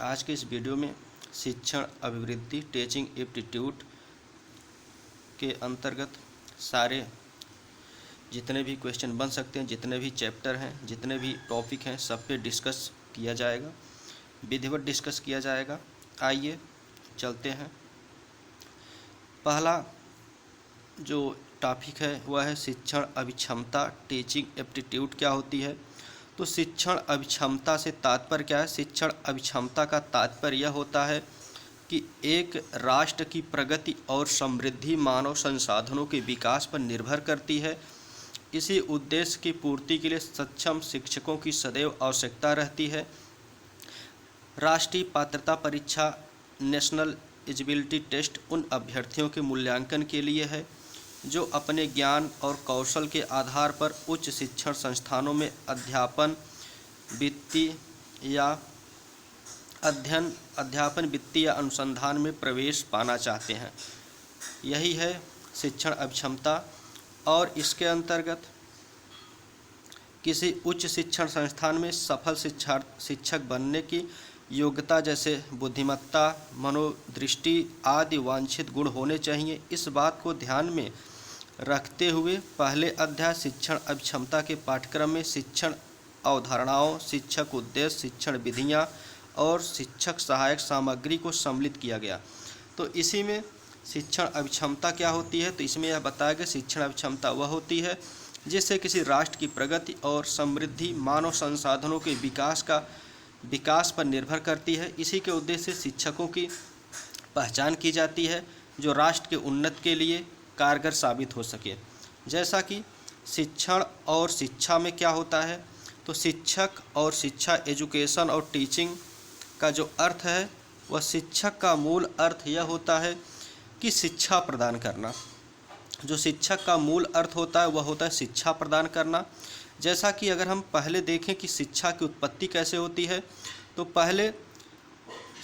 आज के इस वीडियो में शिक्षण अभिवृद्धि टीचिंग एप्टीट्यूड के अंतर्गत सारे जितने भी क्वेश्चन बन सकते हैं, जितने भी चैप्टर हैं, जितने भी टॉपिक हैं, सब पे डिस्कस किया जाएगा, विधिवत डिस्कस किया जाएगा। आइए चलते हैं। पहला जो टॉपिक है वह है शिक्षण अभिक्षमता टीचिंग एप्टीट्यूड क्या होती है। तो शिक्षण अभिक्षमता से तात्पर्य क्या है? शिक्षण अभिक्षमता का तात्पर्य यह होता है कि एक राष्ट्र की प्रगति और समृद्धि मानव संसाधनों के विकास पर निर्भर करती है। इसी उद्देश्य की पूर्ति के लिए सक्षम शिक्षकों की सदैव आवश्यकता रहती है। राष्ट्रीय पात्रता परीक्षा नेशनल एलिजिबिलिटी टेस्ट उन अभ्यर्थियों के मूल्यांकन के लिए है जो अपने ज्ञान और कौशल के आधार पर उच्च शिक्षण संस्थानों में अध्यापन वित्तीय या अनुसंधान में प्रवेश पाना चाहते हैं। यही है शिक्षण अभिक्षमता। और इसके अंतर्गत किसी उच्च शिक्षण संस्थान में सफल शिक्षक बनने की योग्यता जैसे बुद्धिमत्ता, मनोदृष्टि आदि वांछित गुण होने चाहिए। इस बात को ध्यान में रखते हुए पहले अध्याय शिक्षण अभिक्षमता के पाठ्यक्रम में शिक्षण अवधारणाओं, शिक्षक उद्देश्य, शिक्षण विधियां और शिक्षक सहायक सामग्री को सम्मिलित किया गया। तो इसी में शिक्षण अभिक्षमता क्या होती है? तो इसमें यह बताया गया शिक्षण अभिक्षमता वह होती है जिससे किसी राष्ट्र की प्रगति और समृद्धि मानव संसाधनों के विकास पर निर्भर करती है। इसी के उद्देश्य से शिक्षकों की पहचान की जाती है जो राष्ट्र के उन्नति के लिए कारगर साबित हो सके। जैसा कि शिक्षण और शिक्षा में क्या होता है, तो शिक्षक और शिक्षा एजुकेशन और टीचिंग का जो अर्थ है वह शिक्षक का मूल अर्थ यह होता है कि शिक्षा प्रदान करना। जो शिक्षक का मूल अर्थ होता है वह होता है शिक्षा प्रदान करना। जैसा कि अगर हम पहले देखें कि शिक्षा की उत्पत्ति कैसे होती है, तो पहले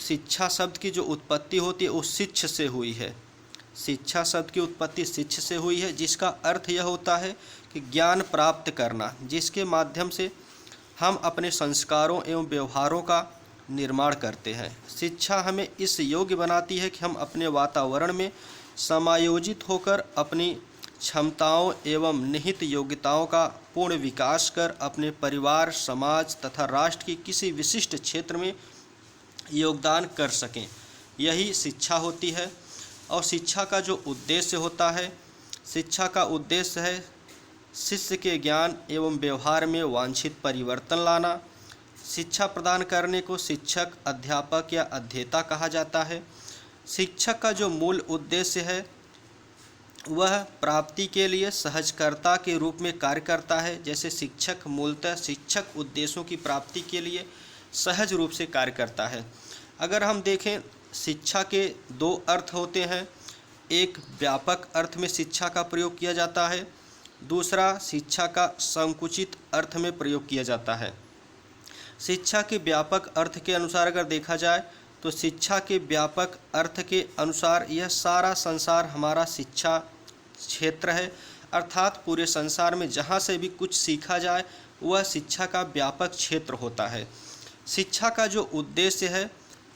शिक्षा शब्द की जो उत्पत्ति होती है वो शिक्ष से हुई है। शिक्षा शब्द की उत्पत्ति शिक्ष से हुई है, जिसका अर्थ यह होता है कि ज्ञान प्राप्त करना, जिसके माध्यम से हम अपने संस्कारों एवं व्यवहारों का निर्माण करते हैं। शिक्षा हमें इस योग्य बनाती है कि हम अपने वातावरण में समायोजित होकर अपनी क्षमताओं एवं निहित योग्यताओं का पूर्ण विकास कर अपने परिवार, समाज तथा राष्ट्र की किसी विशिष्ट क्षेत्र में योगदान कर सकें। यही शिक्षा होती है। और शिक्षा का जो उद्देश्य होता है, शिक्षा का उद्देश्य है शिष्य के ज्ञान एवं व्यवहार में वांछित परिवर्तन लाना। शिक्षा प्रदान करने को शिक्षक, अध्यापक या अध्येता कहा जाता है। शिक्षक का जो मूल उद्देश्य है वह प्राप्ति के लिए सहजकर्ता के रूप में कार्य करता है। जैसे शिक्षक मूलतः शिक्षक उद्देश्यों की प्राप्ति के लिए सहज रूप से कार्य करता है। अगर हम देखें, शिक्षा के दो अर्थ होते हैं। एक व्यापक अर्थ में शिक्षा का प्रयोग किया जाता है, दूसरा शिक्षा का संकुचित अर्थ में प्रयोग किया जाता है। शिक्षा के व्यापक अर्थ के अनुसार अगर देखा जाए तो शिक्षा के व्यापक अर्थ के अनुसार यह सारा संसार हमारा शिक्षा क्षेत्र है। अर्थात पूरे संसार में जहाँ से भी कुछ सीखा जाए वह शिक्षा का व्यापक क्षेत्र होता है। शिक्षा का जो उद्देश्य है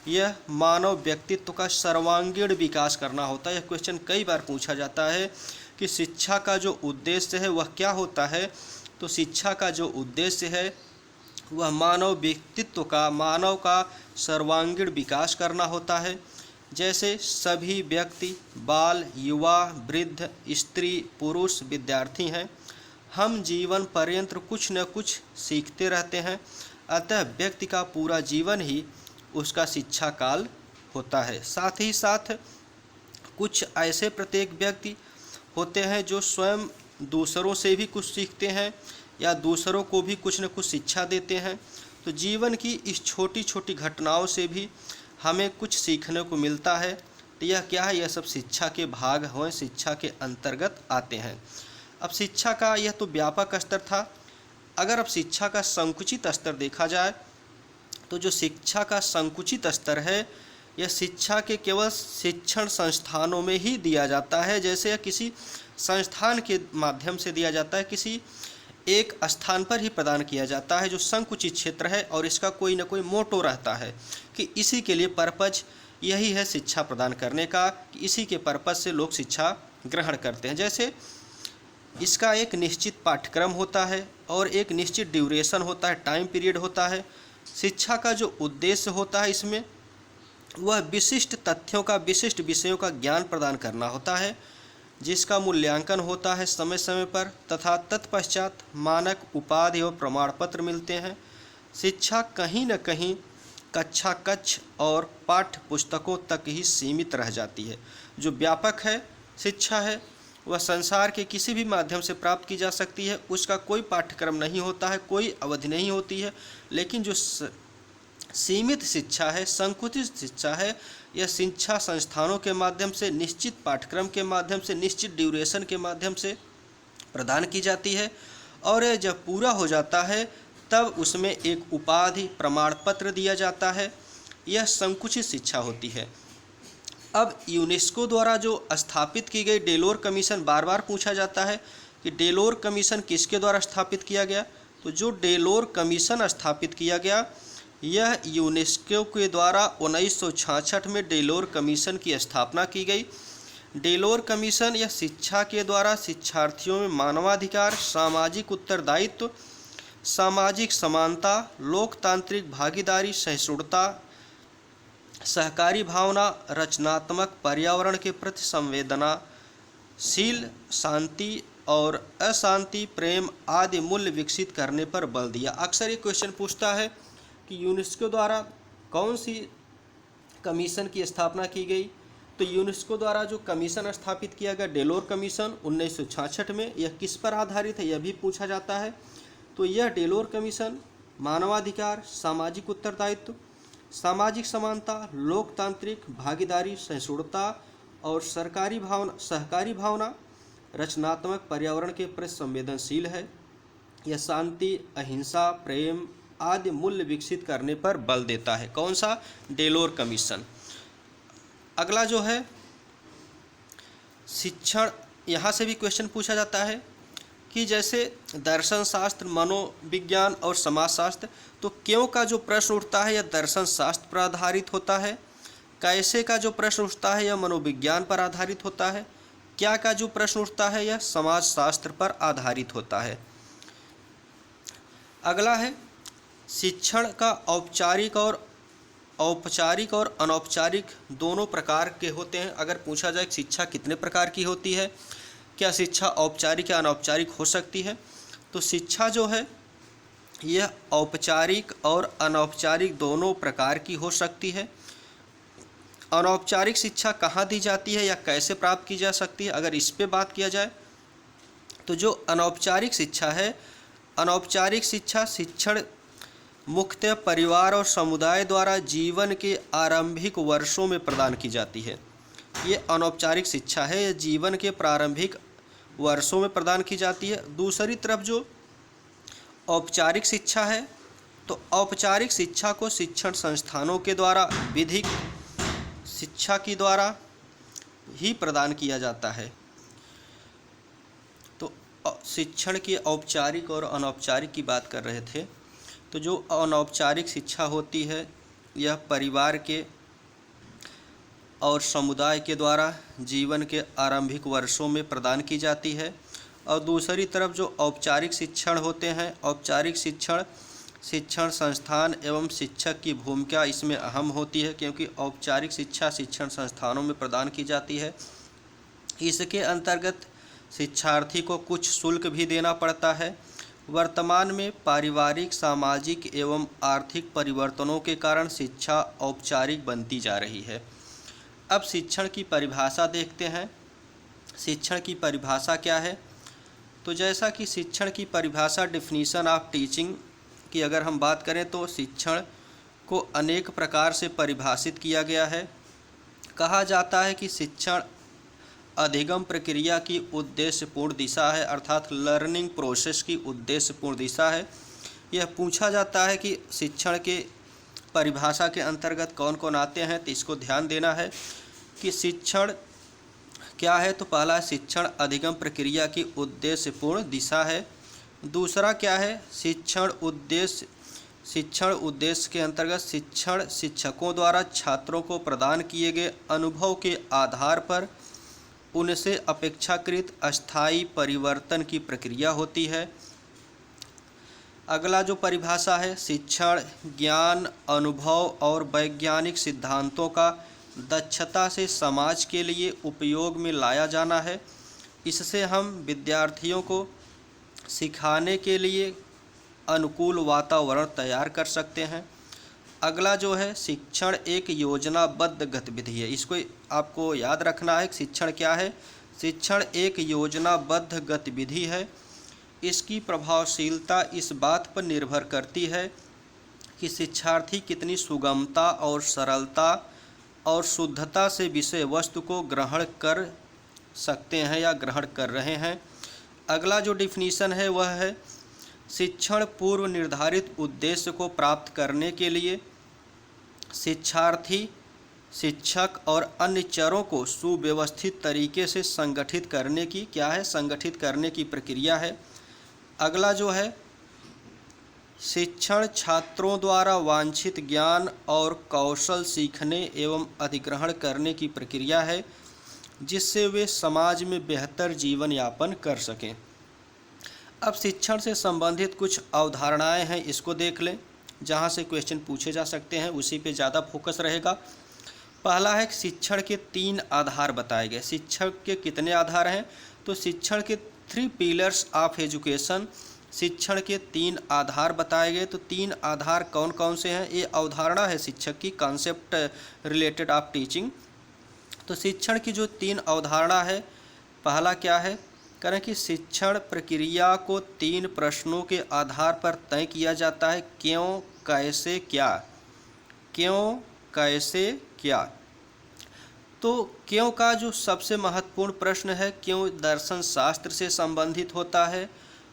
यह मानव व्यक्तित्व का सर्वांगीण विकास करना होता है। यह क्वेश्चन कई बार पूछा जाता है कि शिक्षा का जो उद्देश्य है वह क्या होता है। तो शिक्षा का जो उद्देश्य है वह मानव व्यक्तित्व का, मानव का सर्वांगीण विकास करना होता है। जैसे सभी व्यक्ति, बाल, युवा, वृद्ध, स्त्री, पुरुष, विद्यार्थी हैं, हम जीवन पर्यंत कुछ न कुछ सीखते रहते हैं। अतः व्यक्ति का पूरा जीवन ही उसका शिक्षा काल होता है। साथ ही साथ कुछ ऐसे प्रत्येक व्यक्ति होते हैं जो स्वयं दूसरों से भी कुछ सीखते हैं या दूसरों को भी कुछ न कुछ शिक्षा देते हैं। तो जीवन की इस छोटी छोटी घटनाओं से भी हमें कुछ सीखने को मिलता है। तो यह क्या है? यह सब शिक्षा के भाग हैं, शिक्षा के अंतर्गत आते हैं। अब शिक्षा का यह तो व्यापक स्तर था। अगर अब शिक्षा का संकुचित स्तर देखा जाए तो जो शिक्षा का संकुचित स्तर है यह शिक्षा के केवल शिक्षण संस्थानों में ही दिया जाता है। जैसे किसी संस्थान के माध्यम से दिया जाता है, किसी एक स्थान पर ही प्रदान किया जाता है जो संकुचित क्षेत्र है और इसका कोई न कोई मोटो रहता है कि इसी के लिए पर्पज यही है शिक्षा प्रदान करने का, कि इसी के पर्पज से लोग शिक्षा ग्रहण करते हैं। जैसे इसका एक निश्चित पाठ्यक्रम होता है और एक निश्चित ड्यूरेशन होता है, टाइम पीरियड होता है। शिक्षा का जो उद्देश्य होता है इसमें वह विशिष्ट तथ्यों का, विशिष्ट विषयों का ज्ञान प्रदान करना होता है, जिसका मूल्यांकन होता है समय समय पर, तथा तत्पश्चात मानक उपाधि और प्रमाण पत्र मिलते हैं। शिक्षा कहीं न कहीं कक्षा कक्ष और पाठ्य पुस्तकों तक ही सीमित रह जाती है। जो व्यापक है शिक्षा है वह संसार के किसी भी माध्यम से प्राप्त की जा सकती है, उसका कोई पाठ्यक्रम नहीं होता है, कोई अवधि नहीं होती है। लेकिन जो सीमित शिक्षा है, संकुचित शिक्षा है, यह शिक्षा संस्थानों के माध्यम से, निश्चित पाठ्यक्रम के माध्यम से, निश्चित ड्यूरेशन के माध्यम से प्रदान की जाती है और यह जब पूरा हो जाता है तब उसमें एक उपाधि, प्रमाण पत्र दिया जाता है। यह संकुचित शिक्षा होती है। अब यूनेस्को द्वारा जो स्थापित की गई डेलोर कमीशन, बार बार पूछा जाता है कि डेलोर कमीशन किसके द्वारा स्थापित किया गया। तो जो डेलोर कमीशन स्थापित किया गया यह यूनेस्को के द्वारा 1966 में डेलोर कमीशन की स्थापना की गई। डेलोर कमीशन यह शिक्षा के द्वारा शिक्षार्थियों में मानवाधिकार, सामाजिक उत्तरदायित्व, सामाजिक समानता, लोकतांत्रिक भागीदारी, सहिष्णुता, सहकारी भावना, रचनात्मक पर्यावरण के प्रति संवेदनाशील, शांति और अशांति, प्रेम आदि मूल्य विकसित करने पर बल दिया। अक्सर ये क्वेश्चन पूछता है कि यूनेस्को द्वारा कौन सी कमीशन की स्थापना की गई। तो यूनेस्को द्वारा जो कमीशन स्थापित किया गया डेलोर कमीशन 1966 में, यह किस पर आधारित है यह भी पूछा जाता है। तो यह डेलोर कमीशन मानवाधिकार, सामाजिक उत्तरदायित्व, सामाजिक समानता, लोकतांत्रिक भागीदारी, सहिष्णुता और सहकारी भावना, रचनात्मक पर्यावरण के प्रति संवेदनशील है। यह शांति, अहिंसा, प्रेम आदि मूल्य विकसित करने पर बल देता है। कौन सा? डेलोर कमीशन। अगला जो है शिक्षण, यहाँ से भी क्वेश्चन पूछा जाता है कि जैसे दर्शन शास्त्र, मनोविज्ञान और समाजशास्त्र, तो क्यों का जो प्रश्न उठता है यह दर्शन शास्त्र पर आधारित होता है, कैसे का जो प्रश्न उठता है यह मनोविज्ञान पर आधारित होता है, क्या का जो प्रश्न उठता है यह समाजशास्त्र पर आधारित होता है। अगला है शिक्षण का औपचारिक और अनौपचारिक दोनों प्रकार के होते हैं। अगर पूछा जाए शिक्षा कितने प्रकार की होती है, क्या शिक्षा औपचारिक या अनौपचारिक हो सकती है, तो शिक्षा जो है यह औपचारिक और अनौपचारिक दोनों प्रकार की हो सकती है। अनौपचारिक शिक्षा कहाँ दी जाती है या कैसे प्राप्त की जा सकती है, अगर इस पे बात किया जाए तो जो अनौपचारिक शिक्षा है, अनौपचारिक शिक्षा शिक्षण मुख्यतः परिवार और समुदाय द्वारा जीवन के आरंभिक वर्षों में प्रदान की जाती है। ये अनौपचारिक शिक्षा है, यह जीवन के प्रारंभिक वर्षों में प्रदान की जाती है। दूसरी तरफ जो औपचारिक शिक्षा है, तो औपचारिक शिक्षा को शिक्षण संस्थानों के द्वारा विधिक शिक्षा के द्वारा ही प्रदान किया जाता है। तो शिक्षण की औपचारिक और अनौपचारिक की बात कर रहे थे। तो जो अनौपचारिक शिक्षा होती है यह परिवार के और समुदाय के द्वारा जीवन के आरंभिक वर्षों में प्रदान की जाती है। और दूसरी तरफ जो औपचारिक शिक्षण होते हैं, औपचारिक शिक्षण संस्थान एवं शिक्षक की भूमिका इसमें अहम होती है, क्योंकि औपचारिक शिक्षा शिक्षण संस्थानों में प्रदान की जाती है। इसके अंतर्गत शिक्षार्थी को कुछ शुल्क भी देना पड़ता है। वर्तमान में पारिवारिक, सामाजिक एवं आर्थिक परिवर्तनों के कारण शिक्षा औपचारिक बनती जा रही है। अब शिक्षण की परिभाषा देखते हैं। शिक्षण की परिभाषा क्या है? तो जैसा कि शिक्षण की परिभाषा, डेफिनीशन ऑफ टीचिंग की अगर हम बात करें तो शिक्षण को अनेक प्रकार से परिभाषित किया गया है। कहा जाता है कि शिक्षण अधिगम प्रक्रिया की उद्देश्यपूर्ण दिशा है, अर्थात लर्निंग प्रोसेस की उद्देश्यपूर्ण दिशा है। यह पूछा जाता है कि शिक्षण के परिभाषा के अंतर्गत कौन कौन आते हैं, तो इसको ध्यान देना है कि शिक्षण क्या है। तो पहला, शिक्षण अधिगम प्रक्रिया की उद्देश्यपूर्ण दिशा है। दूसरा क्या है, शिक्षण उद्देश्य। शिक्षण उद्देश्य के अंतर्गत शिक्षण शिक्षकों द्वारा छात्रों को प्रदान किए गए अनुभव के आधार पर उनसे अपेक्षाकृत अस्थायी परिवर्तन की प्रक्रिया होती है। अगला जो परिभाषा है, शिक्षण ज्ञान, अनुभव और वैज्ञानिक सिद्धांतों का दक्षता से समाज के लिए उपयोग में लाया जाना है। इससे हम विद्यार्थियों को सिखाने के लिए अनुकूल वातावरण तैयार कर सकते हैं। अगला जो है, शिक्षण एक योजनाबद्ध गतिविधि है। इसको आपको याद रखना है। शिक्षण क्या है? शिक्षण एक योजनाबद्ध गतिविधि है। इसकी प्रभावशीलता इस बात पर निर्भर करती है कि शिक्षार्थी कितनी सुगमता और सरलता और शुद्धता से विषय वस्तु को ग्रहण कर सकते हैं या ग्रहण कर रहे हैं। अगला जो डिफिनीशन है वह है, शिक्षण पूर्व निर्धारित उद्देश्य को प्राप्त करने के लिए शिक्षार्थी, शिक्षक और अन्य चरों को सुव्यवस्थित तरीके से संगठित करने की क्या है, संगठित करने की प्रक्रिया है। अगला जो है, शिक्षण छात्रों द्वारा वांछित ज्ञान और कौशल सीखने एवं अधिग्रहण करने की प्रक्रिया है, जिससे वे समाज में बेहतर जीवन यापन कर सकें। अब शिक्षण से संबंधित कुछ अवधारणाएं हैं, इसको देख लें। जहां से क्वेश्चन पूछे जा सकते हैं उसी पे ज़्यादा फोकस रहेगा। पहला है, शिक्षण के 3 आधार बताए गए। शिक्षण के कितने आधार हैं? तो शिक्षण के 3 पिलर्स ऑफ एजुकेशन, शिक्षण के 3 आधार बताए गए। तो 3 आधार कौन कौन से हैं? ये अवधारणा है शिक्षक की, कॉन्सेप्ट रिलेटेड ऑफ टीचिंग। तो शिक्षण की जो 3 अवधारणा है, पहला क्या है, करें कि शिक्षण प्रक्रिया को 3 प्रश्नों के आधार पर तय किया जाता है। क्यों, कैसे, क्या। क्यों, कैसे, क्या। तो क्यों का जो सबसे महत्वपूर्ण प्रश्न है, क्यों दर्शन शास्त्र से संबंधित होता है,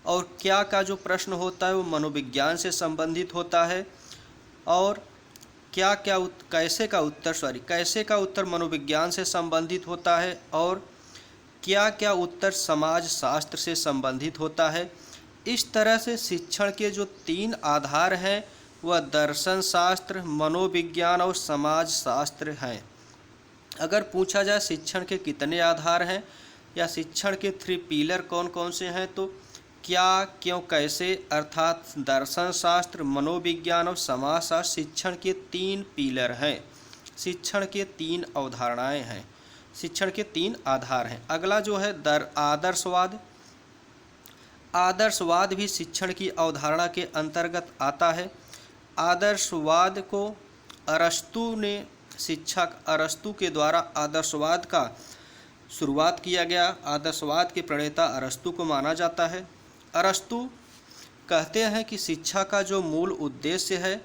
और क्या का जो प्रश्न होता है वो मनोविज्ञान से संबंधित होता है, और कैसे का उत्तर मनोविज्ञान से संबंधित होता है, और क्या उत्तर समाज शास्त्र से संबंधित होता है। इस तरह से शिक्षण के जो 3 आधार हैं वह दर्शन शास्त्र, मनोविज्ञान और समाज शास्त्र हैं। अगर पूछा जाए शिक्षण के कितने आधार हैं या शिक्षण के 3 पिलर कौन कौन से हैं, तो क्या, क्यों, कैसे अर्थात दर्शन शास्त्र, मनोविज्ञान और समाज शास्त्र शिक्षण के 3 पिलर हैं, शिक्षण के 3 अवधारणाएं हैं, शिक्षण के 3 आधार हैं। अगला जो है आदर्शवाद। आदर्शवाद भी शिक्षण की अवधारणा के अंतर्गत आता है। आदर्शवाद को शिक्षक अरस्तु के द्वारा आदर्शवाद का शुरुआत किया गया। आदर्शवाद के प्रणेता अरस्तु को माना जाता है। अरस्तु कहते हैं कि शिक्षा का जो मूल उद्देश्य है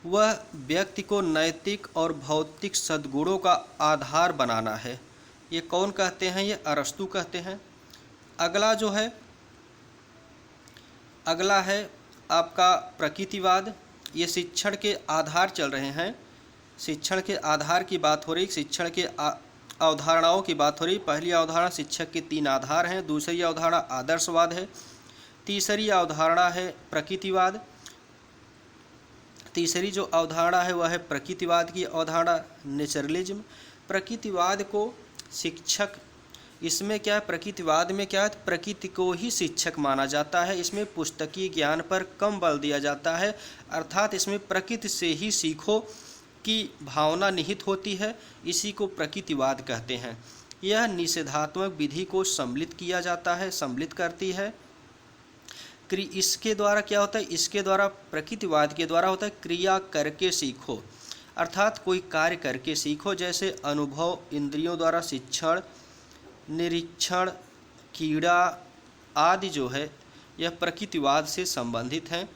वह व्यक्ति को नैतिक और भौतिक सद्गुणों का आधार बनाना है। ये कौन कहते हैं? ये अरस्तु कहते हैं। अगला है आपका प्रकृतिवाद। ये शिक्षण के आधार चल रहे हैं। शिक्षण के आधार की बात हो रही, शिक्षण के अवधारणाओं की बात हो रही। पहली अवधारणा शिक्षक के 3 आधार हैं, दूसरी अवधारणा आदर्शवाद है, तीसरी अवधारणा है प्रकृतिवाद। तीसरी जो अवधारणा है वह है प्रकृतिवाद की अवधारणा, नेचरलिज्म। प्रकृतिवाद को शिक्षक, इसमें क्या है, प्रकृतिवाद में क्या है, प्रकृति को ही शिक्षक माना जाता है। इसमें पुस्तकीय ज्ञान पर कम बल दिया जाता है, अर्थात इसमें प्रकृति से ही सीखो की भावना निहित होती है। इसी को प्रकृतिवाद कहते हैं। यह निषेधात्मक विधि को सम्मिलित किया जाता है, सम्मिलित करती है। इसके द्वारा क्या होता है, इसके द्वारा, प्रकृतिवाद के द्वारा होता है क्रिया करके सीखो, अर्थात कोई कार्य करके सीखो। जैसे अनुभव, इंद्रियों द्वारा शिक्षण, निरीक्षण, कीड़ा आदि जो है यह प्रकृतिवाद से संबंधित हैं।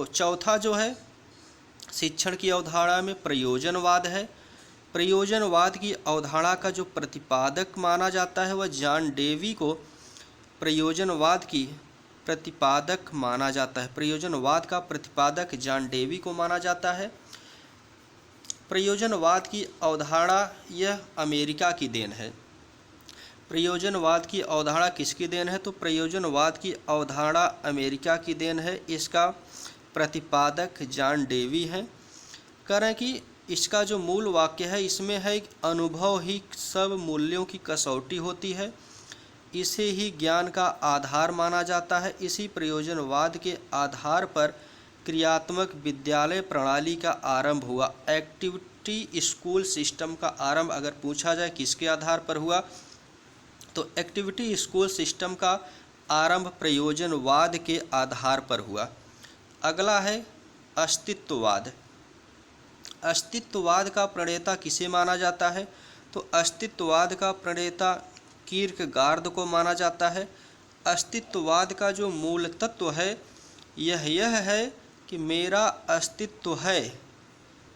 चौथा जो है शिक्षण की अवधारणा में प्रयोजनवाद है। प्रयोजनवाद की अवधारणा का जो प्रतिपादक माना जाता है वह जॉन डेवी को प्रयोजनवाद की प्रतिपादक माना जाता है। प्रयोजनवाद का प्रतिपादक जॉन डेवी को माना जाता है। प्रयोजनवाद की अवधारणा यह अमेरिका की देन है। प्रयोजनवाद की अवधारणा किसकी देन है? तो प्रयोजनवाद की अवधारणा अमेरिका की देन है। इसका प्रतिपादक जॉन डेवी हैं। कह रहे हैं कि इसका जो मूल वाक्य है इसमें है, अनुभव ही सब मूल्यों की कसौटी होती है, इसे ही ज्ञान का आधार माना जाता है। इसी प्रयोजनवाद के आधार पर क्रियात्मक विद्यालय प्रणाली का आरंभ हुआ। एक्टिविटी स्कूल सिस्टम का आरंभ अगर पूछा जाए किसके आधार पर हुआ, तो एक्टिविटी स्कूल सिस्टम का आरंभ प्रयोजनवाद के आधार पर हुआ। अगला है अस्तित्ववाद। अस्तित्ववाद का प्रणेता किसे माना जाता है? तो अस्तित्ववाद का प्रणेता कीर्कगार्ड को माना जाता है। अस्तित्ववाद का जो मूल तत्व है यह है कि मेरा अस्तित्व है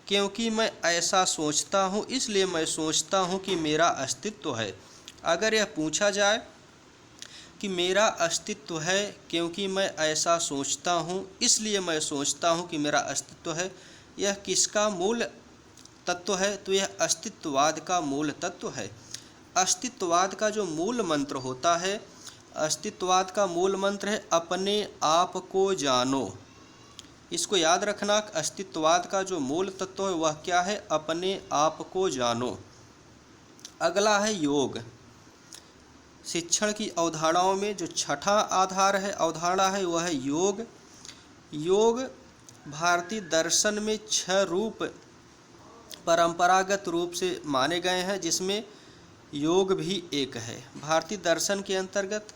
क्योंकि मैं ऐसा सोचता हूँ, इसलिए मैं सोचता हूँ कि मेरा अस्तित्व है। अगर यह पूछा जाए कि मेरा अस्तित्व है क्योंकि मैं ऐसा सोचता हूँ, इसलिए मैं सोचता हूँ कि मेरा अस्तित्व है, यह किसका मूल तत्व है? तो यह अस्तित्ववाद का मूल तत्व है। अस्तित्ववाद का जो मूल मंत्र होता है, अस्तित्ववाद का मूल मंत्र है अपने आप को जानो। इसको याद रखना, अस्तित्ववाद का जो मूल तत्व है वह क्या है? अपने आप को जानो। अगला है योग। शिक्षण की अवधारणाओं में जो छठा अवधारणा है वह है योग। योग भारतीय दर्शन में 6 रूप परंपरागत रूप से माने गए हैं, जिसमें योग भी एक है। भारतीय दर्शन के अंतर्गत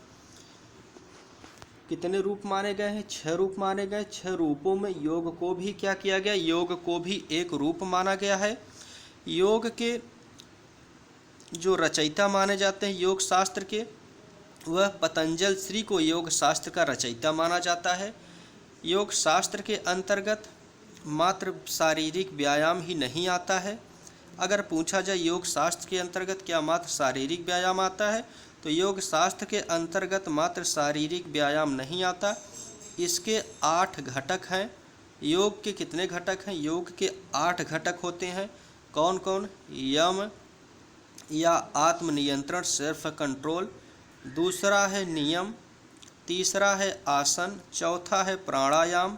कितने रूप माने गए हैं? 6 रूप माने गए। 6 रूपों में योग को भी क्या किया गया? योग को भी एक रूप माना गया है। योग के जो रचयिता माने जाते हैं योग शास्त्र के, वह पतंजल श्री को योग शास्त्र का रचयिता माना जाता है। योग शास्त्र के अंतर्गत मात्र शारीरिक व्यायाम ही नहीं आता है। अगर पूछा जाए योग शास्त्र के अंतर्गत क्या मात्र शारीरिक व्यायाम आता है, तो योग शास्त्र के अंतर्गत मात्र शारीरिक व्यायाम नहीं आता। इसके 8 घटक हैं। योग के कितने घटक हैं? योग के 8 घटक होते हैं। कौन कौन? यम या आत्मनियंत्रण, सेल्फ कंट्रोल। दूसरा है नियम। तीसरा है आसन। चौथा है प्राणायाम।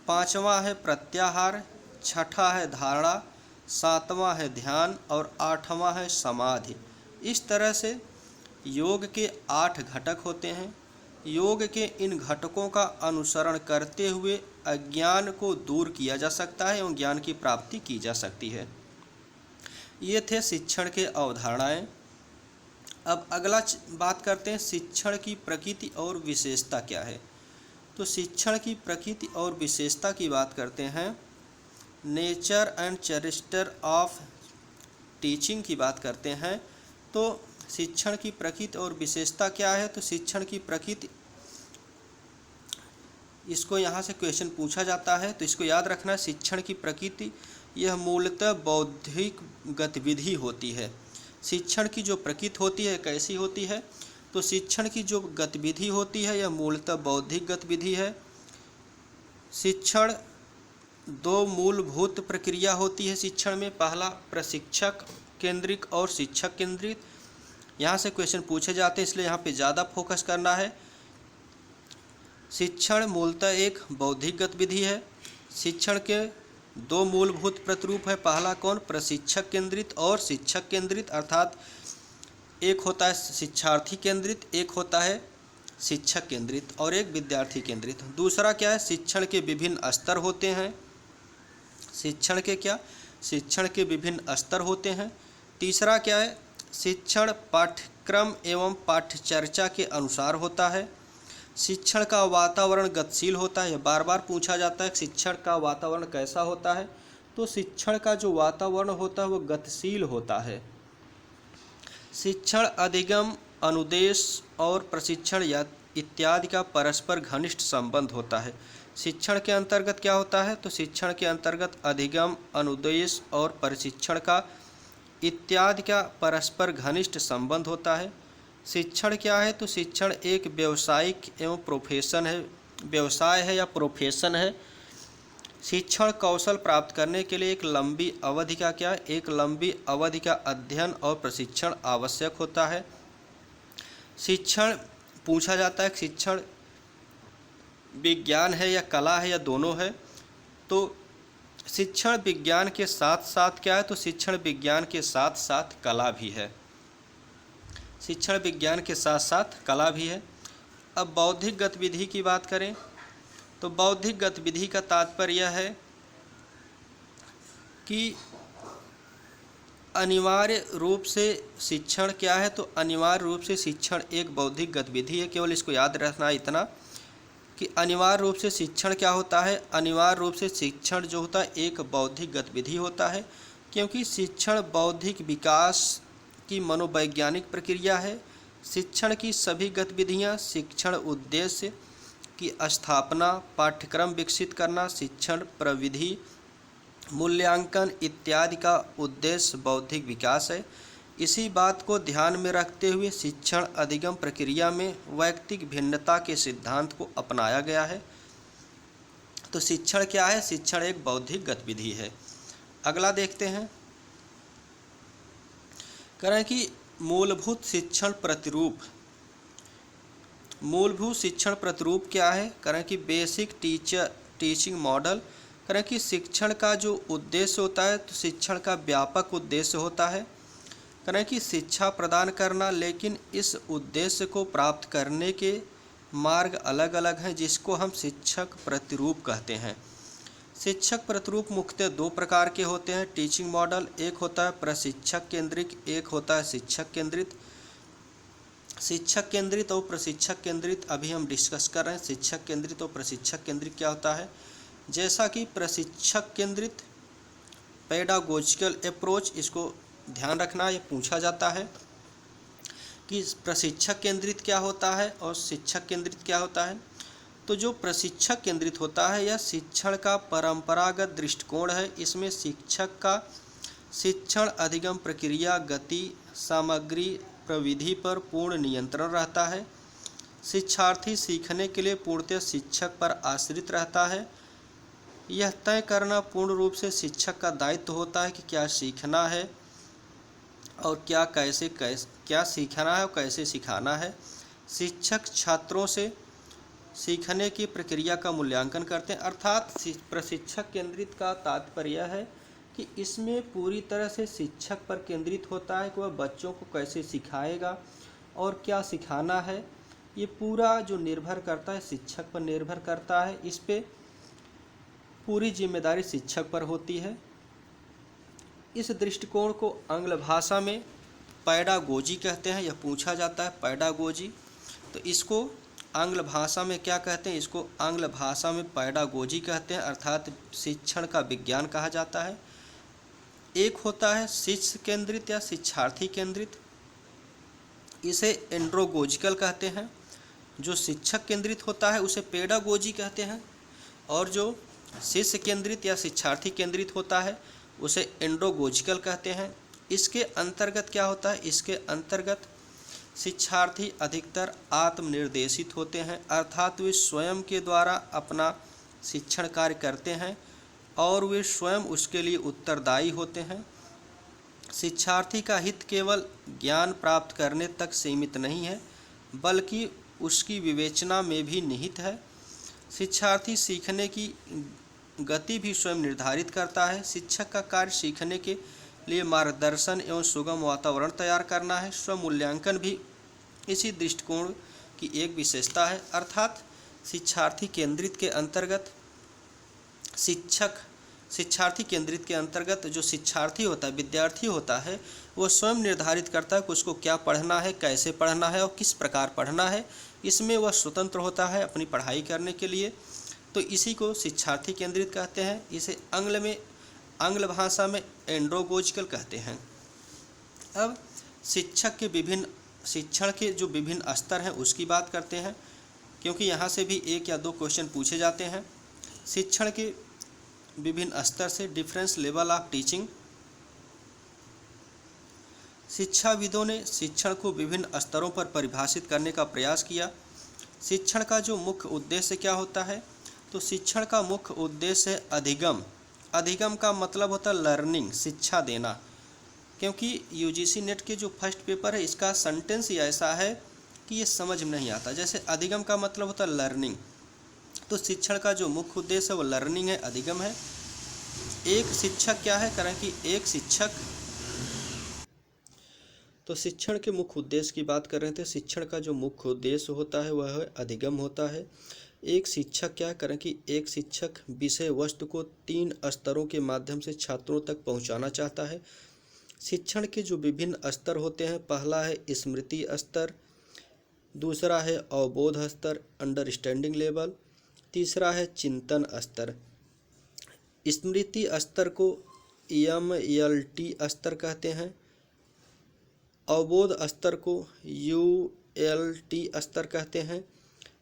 5वां है प्रत्याहार। 6ठा है धारणा। 7वां है ध्यान और 8वां है समाधि। इस तरह से योग के 8 घटक होते हैं। योग के इन घटकों का अनुसरण करते हुए अज्ञान को दूर किया जा सकता है एवं ज्ञान की प्राप्ति की जा सकती है। ये थे शिक्षण के अवधारणाएं। अब अगला बात करते हैं शिक्षण की प्रकृति और विशेषता क्या है। तो शिक्षण की प्रकृति और विशेषता की बात करते हैं। Nature and character of teaching की बात करते हैं। तो शिक्षण की प्रकृति और विशेषता क्या है? तो शिक्षण की प्रकृति, इसको यहाँ से क्वेश्चन पूछा जाता है, तो इसको याद रखना। शिक्षण की प्रकृति यह मूलतः बौद्धिक गतिविधि होती है। शिक्षण की जो प्रकृति होती है कैसी होती है? तो शिक्षण की जो गतिविधि होती है यह मूलतः बौद्धिक गतिविधि है। शिक्षण 2 मूलभूत प्रक्रिया होती है शिक्षण में। पहला प्रशिक्षक केंद्रित और शिक्षक केंद्रित। यहाँ से क्वेश्चन पूछे जाते हैं, इसलिए यहाँ पे ज़्यादा फोकस करना है। शिक्षण मूलतः एक बौद्धिक गतिविधि है। शिक्षण के 2 मूलभूत प्रतिरूप है। पहला कौन? प्रशिक्षक केंद्रित और शिक्षक केंद्रित, अर्थात एक होता है शिक्षार्थी केंद्रित, एक होता है शिक्षक केंद्रित और एक विद्यार्थी केंद्रित। दूसरा क्या है? शिक्षण के विभिन्न स्तर होते हैं। शिक्षण के क्या? शिक्षण के विभिन्न स्तर होते हैं। तीसरा क्या है? शिक्षण पाठ्यक्रम एवं पाठ्यचर्या के अनुसार होता है। शिक्षण का वातावरण गतिशील होता है। बार बार पूछा जाता है शिक्षण का वातावरण कैसा होता है? तो शिक्षण का जो वातावरण होता है वो गतिशील होता है। शिक्षण अधिगम, अनुदेश और प्रशिक्षण इत्यादि का परस्पर घनिष्ठ संबंध होता है। शिक्षण के अंतर्गत क्या होता है? तो शिक्षण के अंतर्गत अधिगम, अनुदेश और प्रशिक्षण का इत्यादि का परस्पर घनिष्ठ संबंध होता है। शिक्षण क्या है? तो शिक्षण एक व्यावसायिक एवं प्रोफेशन है, व्यवसाय है या प्रोफेशन है। शिक्षण कौशल प्राप्त करने के लिए एक लंबी अवधि का क्या है, एक लंबी अवधि का अध्ययन और प्रशिक्षण आवश्यक होता है। शिक्षण पूछा जाता है कि शिक्षण विज्ञान है या कला है या दोनों है, तो शिक्षण विज्ञान के साथ साथ क्या है, तो शिक्षण विज्ञान के साथ साथ कला भी है। शिक्षण विज्ञान के साथ साथ कला भी है। अब बौद्धिक गतिविधि की बात करें तो बौद्धिक गतिविधि का तात्पर्य यह है कि अनिवार्य रूप से शिक्षण क्या है, तो अनिवार्य रूप से शिक्षण एक बौद्धिक गतिविधि है। केवल इसको याद रखना इतना कि अनिवार्य रूप से शिक्षण क्या होता है, अनिवार्य रूप से शिक्षण जो होता है एक बौद्धिक गतिविधि होता है, क्योंकि शिक्षण बौद्धिक विकास की मनोवैज्ञानिक प्रक्रिया है। शिक्षण की सभी गतिविधियां शिक्षण उद्देश्य की स्थापना, पाठ्यक्रम विकसित करना, शिक्षण प्रविधि, मूल्यांकन इत्यादि का उद्देश्य बौद्धिक विकास है। इसी बात को ध्यान में रखते हुए शिक्षण अधिगम प्रक्रिया में वैयक्तिक भिन्नता के सिद्धांत को अपनाया गया है। तो शिक्षण क्या है, शिक्षण एक बौद्धिक गतिविधि है। अगला देखते हैं, करें कि मूलभूत शिक्षण प्रतिरूप। मूलभूत शिक्षण प्रतिरूप क्या है, करें कि बेसिक टीचिंग मॉडल। करें कि शिक्षण का जो उद्देश्य होता है, तो शिक्षण का व्यापक उद्देश्य होता है, करें कि शिक्षा प्रदान करना, लेकिन इस उद्देश्य को प्राप्त करने के मार्ग अलग अलग हैं, जिसको हम शिक्षक प्रतिरूप कहते हैं। शिक्षक प्रतिरूप मुख्यतः दो प्रकार के होते हैं टीचिंग मॉडल, एक होता है प्रशिक्षक केंद्रित, एक होता है शिक्षक केंद्रित। शिक्षक केंद्रित और प्रशिक्षक केंद्रित अभी हम डिस्कस कर रहे हैं। शिक्षक केंद्रित और प्रशिक्षक केंद्रित क्या होता है, जैसा कि प्रशिक्षक केंद्रित पेडागोजिकल अप्रोच, इसको ध्यान रखना, ये पूछा जाता है कि प्रशिक्षक केंद्रित क्या होता है और शिक्षक केंद्रित क्या होता है। तो जो प्रशिक्षक केंद्रित होता है यह शिक्षण का परंपरागत दृष्टिकोण है। इसमें शिक्षक का शिक्षण अधिगम प्रक्रिया, गति, सामग्री, प्रविधि पर पूर्ण नियंत्रण रहता है। शिक्षार्थी सीखने के लिए पूर्णतः शिक्षक पर आश्रित रहता है। यह तय करना पूर्ण रूप से शिक्षक का दायित्व होता है कि क्या सीखना है और क्या सीखना है और कैसे सिखाना है। शिक्षक छात्रों से सीखने की प्रक्रिया का मूल्यांकन करते हैं। अर्थात प्रशिक्षक केंद्रित का तात्पर्य है कि इसमें पूरी तरह से शिक्षक पर केंद्रित होता है कि वह बच्चों को कैसे सिखाएगा और क्या सिखाना है। ये पूरा जो निर्भर करता है शिक्षक पर निर्भर करता है। इस पे पूरी जिम्मेदारी शिक्षक पर होती है। इस दृष्टिकोण को आंग्ल भाषा में पेडागोजी कहते हैं। यह पूछा जाता है पेडागोजी, तो इसको आंग्ल भाषा में क्या कहते हैं, इसको आंग्ल भाषा में पेडागोजी कहते हैं, अर्थात शिक्षण का विज्ञान कहा जाता है। एक होता है शिष्य केंद्रित या शिक्षार्थी केंद्रित, इसे एंड्रोगोजिकल कहते हैं। जो शिक्षक केंद्रित होता है उसे पेडागोजी कहते हैं, और जो शिष्य केंद्रित या शिक्षार्थी केंद्रित होता है उसे एंड्रोगोजिकल कहते हैं। इसके अंतर्गत क्या होता है, इसके अंतर्गत शिक्षार्थी अधिकतर आत्मनिर्देशित होते हैं, अर्थात वे स्वयं के द्वारा अपना शिक्षण कार्य करते हैं और वे स्वयं उसके लिए उत्तरदायी होते हैं। शिक्षार्थी का हित केवल ज्ञान प्राप्त करने तक सीमित नहीं है, बल्कि उसकी विवेचना में भी निहित है। शिक्षार्थी सीखने की गति भी स्वयं निर्धारित करता है। शिक्षक का कार्य सीखने के लिए मार्गदर्शन एवं सुगम वातावरण तैयार करना है। स्वमूल्यांकन भी इसी दृष्टिकोण की एक विशेषता है। अर्थात शिक्षार्थी केंद्रित के अंतर्गत शिक्षार्थी केंद्रित के अंतर्गत जो शिक्षार्थी होता है, विद्यार्थी होता है, वो स्वयं निर्धारित करता है कि उसको क्या पढ़ना है, कैसे पढ़ना है और किस प्रकार पढ़ना है। इसमें वह स्वतंत्र होता है अपनी पढ़ाई करने के लिए। तो इसी को शिक्षार्थी केंद्रित कहते हैं। इसे आंग्ल भाषा में एंड्रोगोजिकल कहते हैं। अब शिक्षण के जो विभिन्न स्तर हैं उसकी बात करते हैं, क्योंकि यहाँ से भी एक या दो क्वेश्चन पूछे जाते हैं। शिक्षण के विभिन्न स्तर से डिफरेंस लेवल ऑफ टीचिंग। शिक्षाविदों ने शिक्षण को विभिन्न स्तरों पर परिभाषित करने का प्रयास किया। शिक्षण का जो मुख्य उद्देश्य क्या होता है, तो शिक्षण का मुख्य उद्देश्य है अधिगम। अधिगम का मतलब होता है लर्निंग, शिक्षा देना। क्योंकि यूजीसी नेट के जो फर्स्ट पेपर है इसका सेंटेंस ही ऐसा है कि ये समझ में नहीं आता। जैसे अधिगम का मतलब होता है लर्निंग, तो शिक्षण का जो मुख्य उद्देश्य है वो लर्निंग है, अधिगम है। एक शिक्षक क्या है, करें कि एक शिक्षक, तो शिक्षण के मुख्य उद्देश्य की बात कर रहे थे। शिक्षण का जो मुख्य उद्देश्य होता है वह अधिगम होता है। एक शिक्षक क्या करें कि एक शिक्षक विषय वस्तु को 3 स्तरों के माध्यम से छात्रों तक पहुंचाना चाहता है। शिक्षण के जो विभिन्न स्तर होते हैं, पहला है स्मृति स्तर, दूसरा है अवबोध स्तर, अंडरस्टैंडिंग लेवल, तीसरा है चिंतन स्तर। स्मृति स्तर को MLT स्तर कहते हैं, अवबोध स्तर को ULT स्तर कहते हैं,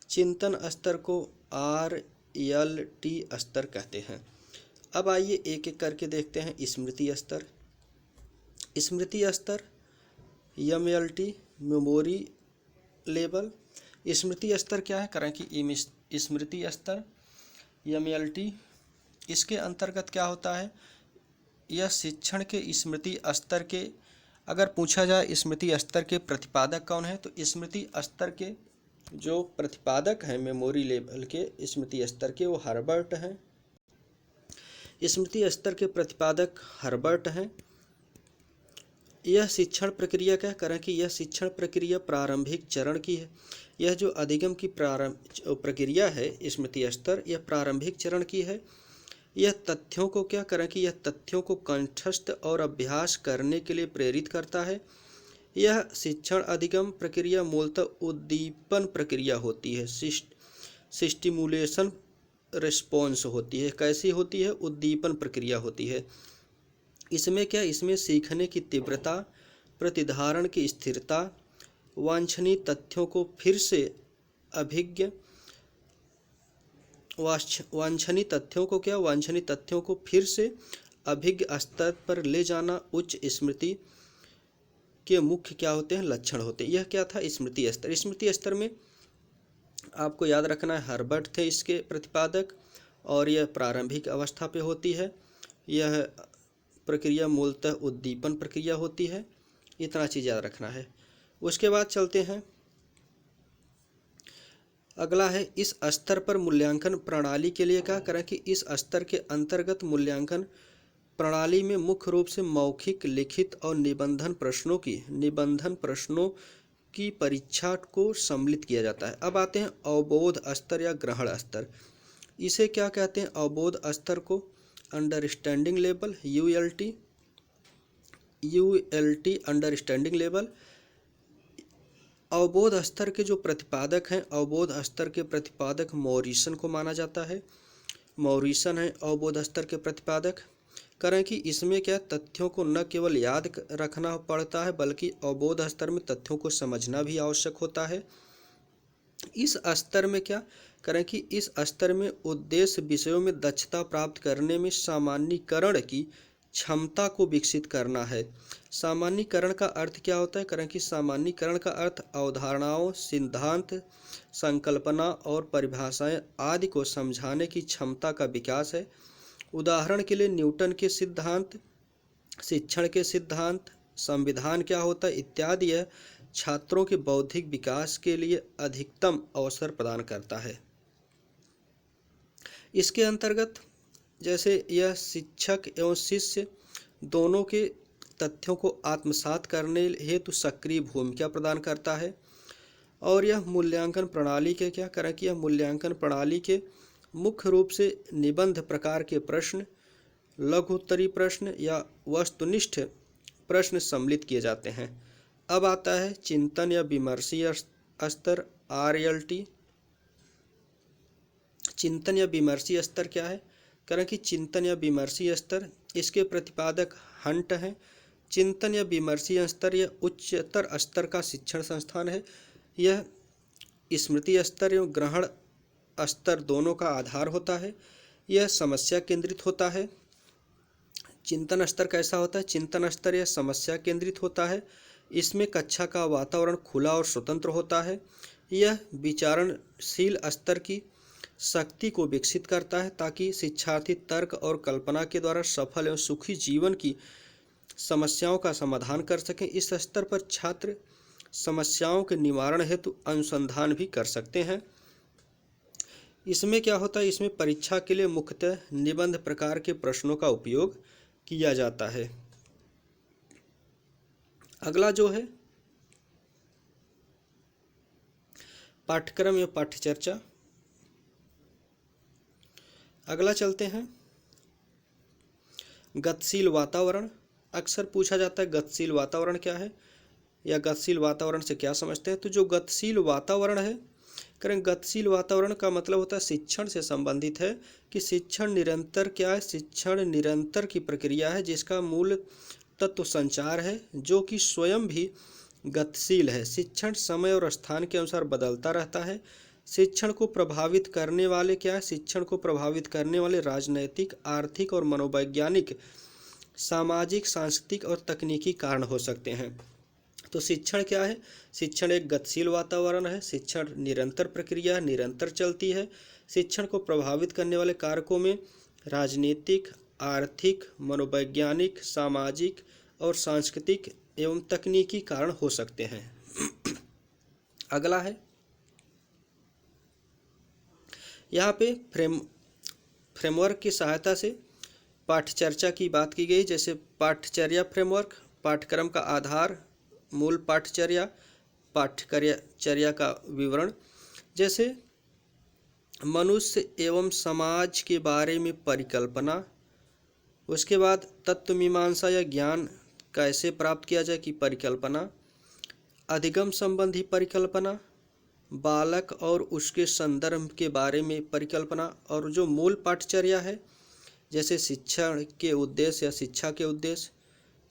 चिंतन स्तर को RLT स्तर कहते हैं। अब आइए एक एक करके देखते हैं। स्मृति स्तर, स्मृति स्तर MLT मेमोरी लेवल। स्मृति स्तर क्या है, करें कि स्मृति स्तर MLT, इसके अंतर्गत क्या होता है, यह शिक्षण के स्मृति स्तर के, अगर पूछा जाए स्मृति स्तर के प्रतिपादक कौन है, तो स्मृति स्तर के जो प्रतिपादक हैं मेमोरी लेवल के स्मृति स्तर के, वो हर्बर्ट हैं। स्मृति स्तर के प्रतिपादक हर्बर्ट हैं। यह शिक्षण प्रक्रिया क्या करें कि यह शिक्षण प्रक्रिया प्रारंभिक चरण की है। यह जो अधिगम की प्रक्रिया है स्मृति स्तर, यह प्रारंभिक चरण की है। यह तथ्यों को क्या करें कि यह तथ्यों को कंठस्थ और अभ्यास करने के लिए प्रेरित करता है। यह शिक्षण अधिगम प्रक्रिया मूलतः उद्दीपन प्रक्रिया होती है, स्टिमुलेशन रिस्पॉन्स होती है। कैसी होती है, उद्दीपन प्रक्रिया होती है। इसमें क्या, इसमें सीखने की तीव्रता, प्रतिधारण की स्थिरता, वांछनीय तथ्यों को फिर से अभिज्ञ, वांछनीय तथ्यों को फिर से अभिज्ञ स्तर पर ले जाना उच्च स्मृति के मुख्य क्या होते हैं, लक्षण होते हैं। यह क्या था, स्मृति स्तर। स्मृति स्तर में आपको याद रखना है हर्बर्ट थे इसके प्रतिपादक, और यह प्रारंभिक अवस्था पे होती है। यह प्रक्रिया मूलतः उद्दीपन प्रक्रिया होती है। इतना चीज़ याद रखना है। उसके बाद चलते हैं, अगला है इस स्तर पर मूल्यांकन प्रणाली के लिए क्या करें कि इस स्तर के अंतर्गत मूल्यांकन प्रणाली में मुख्य रूप से मौखिक, लिखित और निबंधन प्रश्नों की परीक्षा को सम्मिलित किया जाता है। अब आते हैं अवबोध स्तर या ग्रहण स्तर। इसे क्या कहते हैं, अवबोध स्तर को understanding level ULT understanding level. अवबोध स्तर के जो प्रतिपादक हैं, अवबोध स्तर के प्रतिपादक मॉरिसन को माना जाता है। मॉरिसन है अवबोध स्तर के प्रतिपादक। करें कि इसमें क्या, तथ्यों को न केवल याद रखना पड़ता है बल्कि अवबोध स्तर में तथ्यों को समझना भी आवश्यक होता है। इस स्तर में क्या करें कि इस स्तर में उद्देश्य विषयों में दक्षता प्राप्त करने में सामान्यीकरण की क्षमता को विकसित करना है। सामान्यीकरण का अर्थ क्या होता है, करें कि सामान्यीकरण का अर्थ अवधारणाओं, सिद्धांत, संकल्पना और परिभाषाएं आदि को समझाने की क्षमता का विकास है। उदाहरण के लिए न्यूटन के सिद्धांत, शिक्षण के सिद्धांत, संविधान क्या होता है इत्यादि यह छात्रों के बौद्धिक विकास के लिए अधिकतम अवसर प्रदान करता है। इसके अंतर्गत जैसे यह शिक्षक एवं शिष्य दोनों के तथ्यों को आत्मसात करने हेतु सक्रिय भूमिका प्रदान करता है। और यह मूल्यांकन प्रणाली के क्या करें कि यह मूल्यांकन प्रणाली के मुख्य रूप से निबंध प्रकार के प्रश्न, लघुत्तरी प्रश्न या वस्तुनिष्ठ प्रश्न सम्मिलित किए जाते हैं। अब आता है चिंतन या विमर्शीय स्तर RLT। चिंतन या विमर्शीय स्तर क्या है, करें कि चिंतन या विमर्शीय स्तर, इसके प्रतिपादक हंट हैं। चिंतन या विमर्शीय स्तर यह उच्चतर स्तर का शिक्षण संस्थान है। यह स्मृति स्तर एवं ग्रहण स्तर दोनों का आधार होता है। यह समस्या केंद्रित होता है। चिंतन स्तर कैसा होता है, चिंतन स्तर यह समस्या केंद्रित होता है। इसमें कक्षा का वातावरण खुला और स्वतंत्र होता है। यह विचारणशील स्तर की शक्ति को विकसित करता है ताकि शिक्षार्थी तर्क और कल्पना के द्वारा सफल एवं सुखी जीवन की समस्याओं का समाधान कर सकें। इस स्तर पर छात्र समस्याओं के निवारण हेतु अनुसंधान भी कर सकते हैं। इसमें क्या होता है, इसमें परीक्षा के लिए मुख्यतः निबंध प्रकार के प्रश्नों का उपयोग किया जाता है। अगला जो है पाठ्यक्रम या पाठ्यचर्चा। अगला चलते हैं गतिशील वातावरण। अक्सर पूछा जाता है गतिशील वातावरण क्या है या गतिशील वातावरण से क्या समझते हैं। तो जो गतिशील वातावरण है, करें गतिशील वातावरण का मतलब होता है शिक्षण से संबंधित है कि शिक्षण निरंतर क्या है, शिक्षण निरंतर की प्रक्रिया है जिसका मूल तत्व संचार है जो कि स्वयं भी गतिशील है। शिक्षण समय और स्थान के अनुसार बदलता रहता है। शिक्षण को प्रभावित करने वाले क्या है, शिक्षण को प्रभावित करने वाले राजनैतिक, आर्थिक और मनोवैज्ञानिक, सामाजिक, सांस्कृतिक और तकनीकी कारण हो सकते हैं। तो शिक्षण क्या है, शिक्षण एक गतिशील वातावरण है। शिक्षण निरंतर प्रक्रिया, निरंतर चलती है। शिक्षण को प्रभावित करने वाले कारकों में राजनीतिक, आर्थिक, मनोवैज्ञानिक, सामाजिक और सांस्कृतिक एवं तकनीकी कारण हो सकते हैं। अगला है यहाँ पे फ्रेमवर्क की सहायता से पाठ्यचर्या की बात की गई। जैसे पाठ्यचर्या फ्रेमवर्क, पाठ्यक्रम का आधार, मूल पाठ्यचर्या, पाठ्यचर्या का विवरण। जैसे मनुष्य एवं समाज के बारे में परिकल्पना, उसके बाद तत्वमीमांसा या ज्ञान कैसे प्राप्त किया जाए की परिकल्पना, अधिगम संबंधी परिकल्पना, बालक और उसके संदर्भ के बारे में परिकल्पना। और जो मूल पाठ्यचर्या है जैसे शिक्षण के उद्देश्य या शिक्षा के उद्देश्य,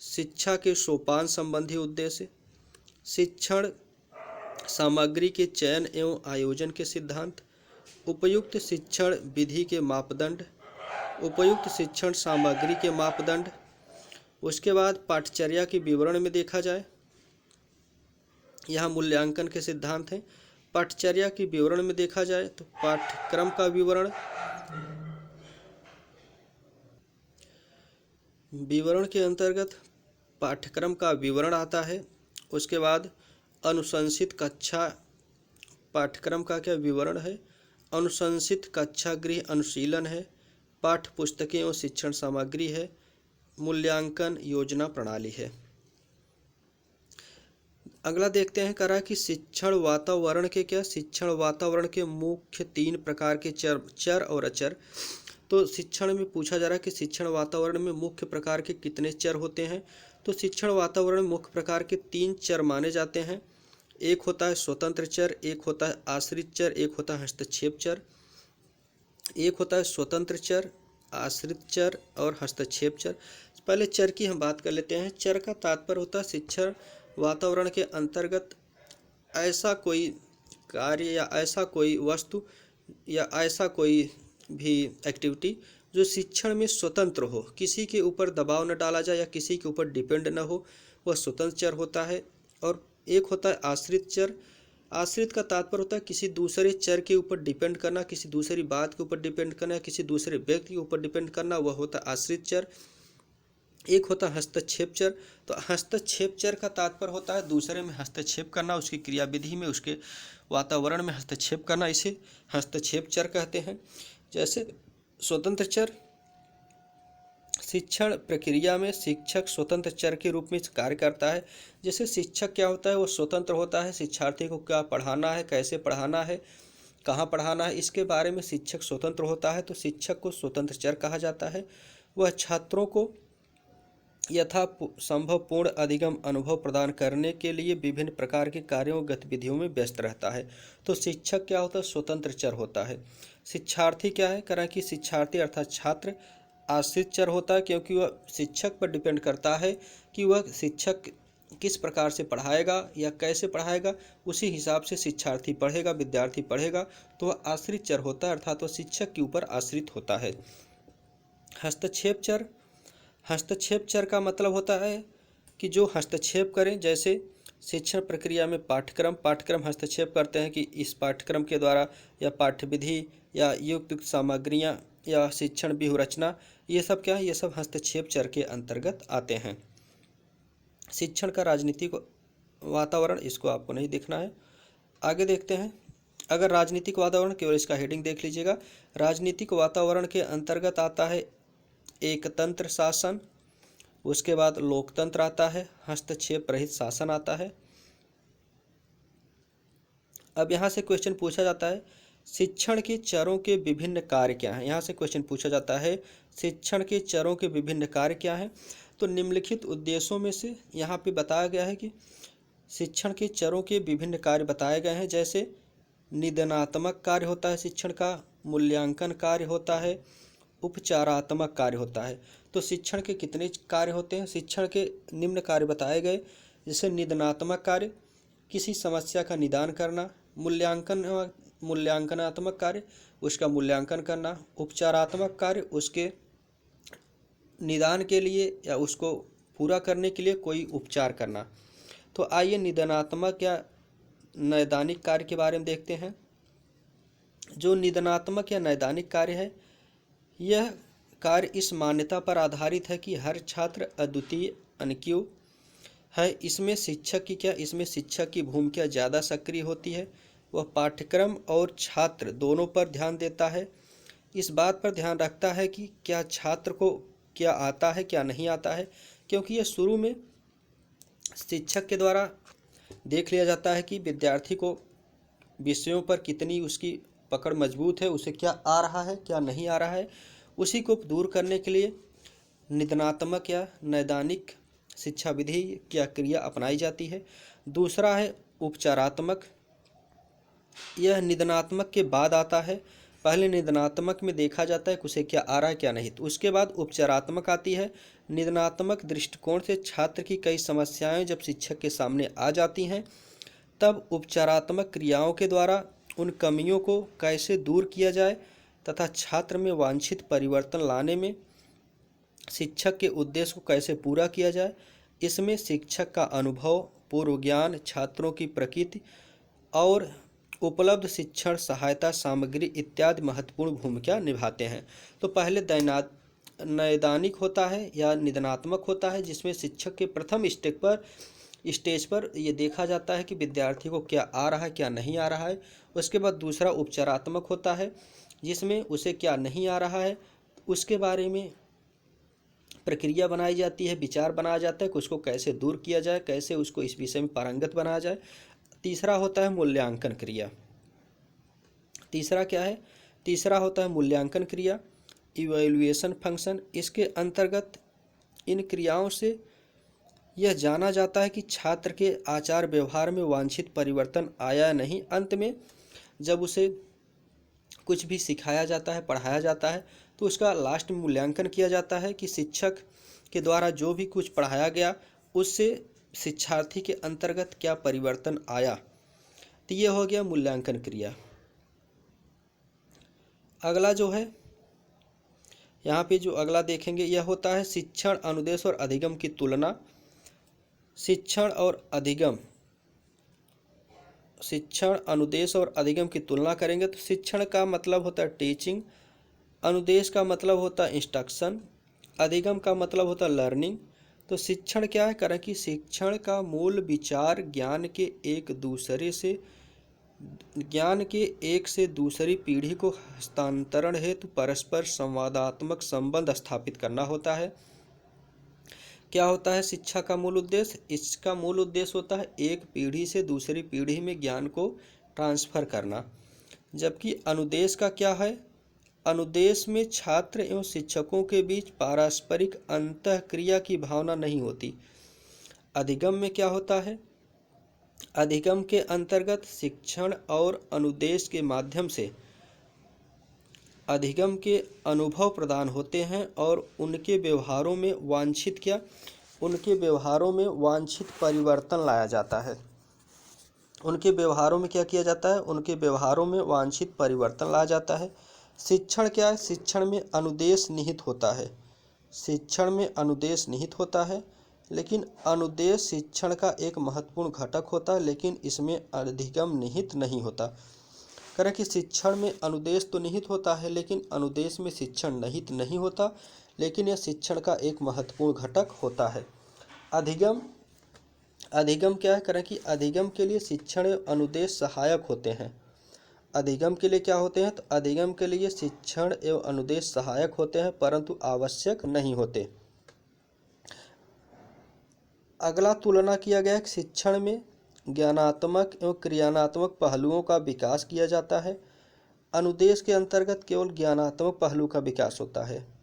शिक्षा के सोपान संबंधी उद्देश्य, शिक्षण सामग्री के चयन एवं आयोजन के सिद्धांत, उपयुक्त शिक्षण विधि के मापदंड, उपयुक्त शिक्षण सामग्री के मापदंड। उसके बाद पाठ्यचर्या के विवरण में देखा जाए, यहाँ मूल्यांकन के सिद्धांत हैं। पाठ्यचर्या के विवरण में देखा जाए तो पाठ्यक्रम का विवरण, विवरण के अंतर्गत पाठ्यक्रम का विवरण आता है। उसके बाद अनुशंसित कक्षा, पाठ्यक्रम का क्या विवरण है, अनुशंसित कक्षा गृह अनुशीलन है, पाठ्य पुस्तकें और शिक्षण सामग्री है, मूल्यांकन योजना प्रणाली है। अगला देखते हैं करा कि शिक्षण वातावरण के क्या, शिक्षण वातावरण के मुख्य 3 प्रकार के चर और अचर। तो शिक्षण में पूछा जा रहा है कि शिक्षण वातावरण में मुख्य प्रकार के कितने चर होते हैं। तो शिक्षण वातावरण में मुख्य प्रकार के 3 चर माने जाते हैं। एक होता है स्वतंत्र चर, एक होता है आश्रित चर, एक होता है हस्तक्षेप चर। एक होता है स्वतंत्र चर, आश्रित चर और हस्तक्षेप चर। पहले चर की हम बात कर लेते हैं। चर का तात्पर्य होता है शिक्षण वातावरण के अंतर्गत ऐसा कोई कार्य या ऐसा कोई वस्तु या ऐसा कोई भी एक्टिविटी जो शिक्षण में स्वतंत्र हो, किसी के ऊपर दबाव न डाला जाए या किसी के ऊपर डिपेंड न हो, वह स्वतंत्र चर होता है। और एक होता है आश्रित चर। आश्रित का तात्पर्य होता है किसी दूसरे चर के ऊपर डिपेंड करना, किसी दूसरी बात के ऊपर डिपेंड करना, किसी दूसरे व्यक्ति के ऊपर डिपेंड करना, वह होता है आश्रित चर। एक होता है हस्तक्षेप चर। तो हस्तक्षेप चर का तात्पर्य होता है दूसरे में हस्तक्षेप करना, उसकी क्रियाविधि में, उसके वातावरण में हस्तक्षेप करना, इसे हस्तक्षेप चर कहते हैं। जैसे स्वतंत्र चर, शिक्षण प्रक्रिया में शिक्षक स्वतंत्र चर के रूप में कार्य करता है। जैसे शिक्षक क्या होता है, वो स्वतंत्र होता है, शिक्षार्थी को क्या पढ़ाना है, कैसे पढ़ाना है, कहाँ पढ़ाना है, इसके बारे में शिक्षक स्वतंत्र होता है। तो शिक्षक को स्वतंत्र चर कहा जाता है। वह छात्रों को यथा संभव पूर्ण अधिगम अनुभव प्रदान करने के लिए विभिन्न प्रकार के कार्यों और गतिविधियों में व्यस्त रहता है। तो शिक्षक क्या होता है, स्वतंत्र चर होता है। शिक्षार्थी क्या है, कारण कि शिक्षार्थी अर्थात छात्र आश्रित चर होता है, क्योंकि वह शिक्षक पर डिपेंड करता है कि वह शिक्षक किस प्रकार से पढ़ाएगा या कैसे पढ़ाएगा, उसी हिसाब से शिक्षार्थी पढ़ेगा, विद्यार्थी पढ़ेगा। तो वह आश्रित चर होता है, अर्थात वह शिक्षक के ऊपर आश्रित होता है। हस्तक्षेप चर, हस्तक्षेप चर का मतलब होता है कि जो हस्तक्षेप करें, जैसे शिक्षण प्रक्रिया में पाठ्यक्रम हस्तक्षेप करते हैं कि इस पाठ्यक्रम के द्वारा या पाठ्यविधि या युक्त सामग्रियाँ या शिक्षण व्यूह रचना, ये सब क्या है, ये सब हस्तक्षेप चर के अंतर्गत आते हैं। शिक्षण का राजनीतिक वातावरण, इसको आपको नहीं देखना है। आगे देखते हैं। अगर राजनीतिक वातावरण, केवल इसका हेडिंग देख लीजिएगा। राजनीतिक वातावरण के अंतर्गत आता है एकतंत्र शासन, उसके बाद लोकतंत्र आता है, हस्तक्षेप रहित शासन आता है। अब यहाँ से क्वेश्चन पूछा जाता है शिक्षण के चरों के विभिन्न कार्य क्या हैं। यहाँ से क्वेश्चन पूछा जाता है शिक्षण के चरों के विभिन्न कार्य क्या हैं। तो निम्नलिखित उद्देश्यों में से यहाँ पे बताया गया है कि शिक्षण के चरों के विभिन्न कार्य बताए गए हैं। जैसे निदानात्मक कार्य होता है शिक्षण का, मूल्यांकन कार्य होता है, उपचारात्मक कार्य होता है। तो शिक्षण के कितने कार्य होते हैं? शिक्षण के निम्न कार्य बताए गए। जैसे निदानात्मक कार्य, किसी समस्या का निदान करना, मूल्यांकनात्मक कार्य, उसका मूल्यांकन करना, उपचारात्मक कार्य, उसके निदान के लिए या उसको पूरा करने के लिए कोई उपचार करना। तो आइए निदानात्मक या नैदानिक कार्य के बारे में देखते हैं। जो निदानात्मक या नैदानिक कार्य है, यह कार्य इस मान्यता पर आधारित है कि हर छात्र अद्वितीय अनक्यू है। इसमें शिक्षक की भूमिका ज़्यादा सक्रिय होती है। वह पाठ्यक्रम और छात्र दोनों पर ध्यान देता है। इस बात पर ध्यान रखता है कि क्या छात्र को क्या आता है, क्या नहीं आता है, क्योंकि यह शुरू में शिक्षक के द्वारा देख लिया जाता है कि विद्यार्थी को विषयों पर कितनी उसकी पकड़ मजबूत है, उसे क्या आ रहा है, क्या नहीं आ रहा है। उसी को दूर करने के लिए निदानात्मक या नैदानिक शिक्षा विधि क्या क्रिया अपनाई जाती है। दूसरा है उपचारात्मक। यह निदानात्मक के बाद आता है। पहले निदानात्मक में देखा जाता है कि उसे क्या आ रहा है, क्या नहीं, तो उसके बाद उपचारात्मक आती है। निदानात्मक दृष्टिकोण से छात्र की कई समस्याएं जब शिक्षक के सामने आ जाती हैं, तब उपचारात्मक क्रियाओं के द्वारा उन कमियों को कैसे दूर किया जाए तथा छात्र में वांछित परिवर्तन लाने में शिक्षक के उद्देश्य को कैसे पूरा किया जाए, इसमें शिक्षक का अनुभव, पूर्व ज्ञान, छात्रों की प्रकृति और उपलब्ध शिक्षण सहायता सामग्री इत्यादि महत्वपूर्ण भूमिका निभाते हैं। तो पहले नैदानिक होता है या निदानात्मक होता है, जिसमें शिक्षक के प्रथम स्टेज पर ये देखा जाता है कि विद्यार्थी को क्या आ रहा है, क्या नहीं आ रहा है। उसके बाद दूसरा उपचारात्मक होता है, जिसमें उसे क्या नहीं आ रहा है उसके बारे में प्रक्रिया बनाई जाती है, विचार बनाया जाता है कि उसको कैसे दूर किया जाए, कैसे उसको इस विषय में पारंगत बनाया जाए। तीसरा होता है मूल्यांकन क्रिया। तीसरा होता है मूल्यांकन क्रिया, इवैल्यूएशन फंक्शन। इसके अंतर्गत इन क्रियाओं से यह जाना जाता है कि छात्र के आचार व्यवहार में वांछित परिवर्तन आया या नहीं। अंत में जब उसे कुछ भी सिखाया जाता है, पढ़ाया जाता है, तो उसका लास्ट में मूल्यांकन किया जाता है कि शिक्षक के द्वारा जो भी कुछ पढ़ाया गया उससे शिक्षार्थी के अंतर्गत क्या परिवर्तन आया। तो ये हो गया मूल्यांकन क्रिया। अगला जो है यहाँ पे जो अगला देखेंगे, यह होता है शिक्षण अनुदेश और अधिगम की तुलना। शिक्षण अनुदेश और अधिगम की तुलना करेंगे तो शिक्षण का मतलब होता है टीचिंग, अनुदेश का मतलब होता है इंस्ट्रक्शन, अधिगम का मतलब होता है लर्निंग। तो शिक्षण क्या है, करें कि शिक्षण का मूल विचार ज्ञान के एक से दूसरी पीढ़ी को हस्तांतरण हेतु परस्पर संवादात्मक संबंध स्थापित करना होता है। क्या होता है शिक्षा का मूल उद्देश्य? इसका मूल उद्देश्य होता है एक पीढ़ी से दूसरी पीढ़ी में ज्ञान को ट्रांसफ़र करना। जबकि अनुदेश का क्या है? अनुदेश में छात्र एवं शिक्षकों के बीच पारस्परिक अंतःक्रिया की भावना नहीं होती। अधिगम में क्या होता है? अधिगम के अंतर्गत शिक्षण और अनुदेश के माध्यम से अधिगम के अनुभव प्रदान होते हैं और उनके व्यवहारों में वांछित परिवर्तन लाया जाता है। उनके व्यवहारों में क्या किया जाता है? उनके व्यवहारों में वांछित परिवर्तन लाया जाता है। शिक्षण क्या है? शिक्षण में अनुदेश निहित होता है। लेकिन अनुदेश शिक्षण का एक महत्वपूर्ण घटक होता है, लेकिन इसमें अधिगम निहित नहीं होता। करें कि शिक्षण में अनुदेश तो निहित होता है, लेकिन अनुदेश में शिक्षण निहित नहीं होता, लेकिन यह शिक्षण का एक महत्वपूर्ण घटक होता है। अधिगम अधिगम क्या है? करें कि अधिगम के लिए शिक्षण एवं अनुदेश सहायक होते हैं। अधिगम के लिए क्या होते हैं? तो अधिगम के लिए शिक्षण एवं अनुदेश सहायक होते हैं, परंतु आवश्यक नहीं होते। अगला तुलना किया गया है, शिक्षण में ज्ञानात्मक एवं क्रियात्मक पहलुओं का विकास किया जाता है। अनुदेश के अंतर्गत केवल ज्ञानात्मक पहलू का विकास होता है।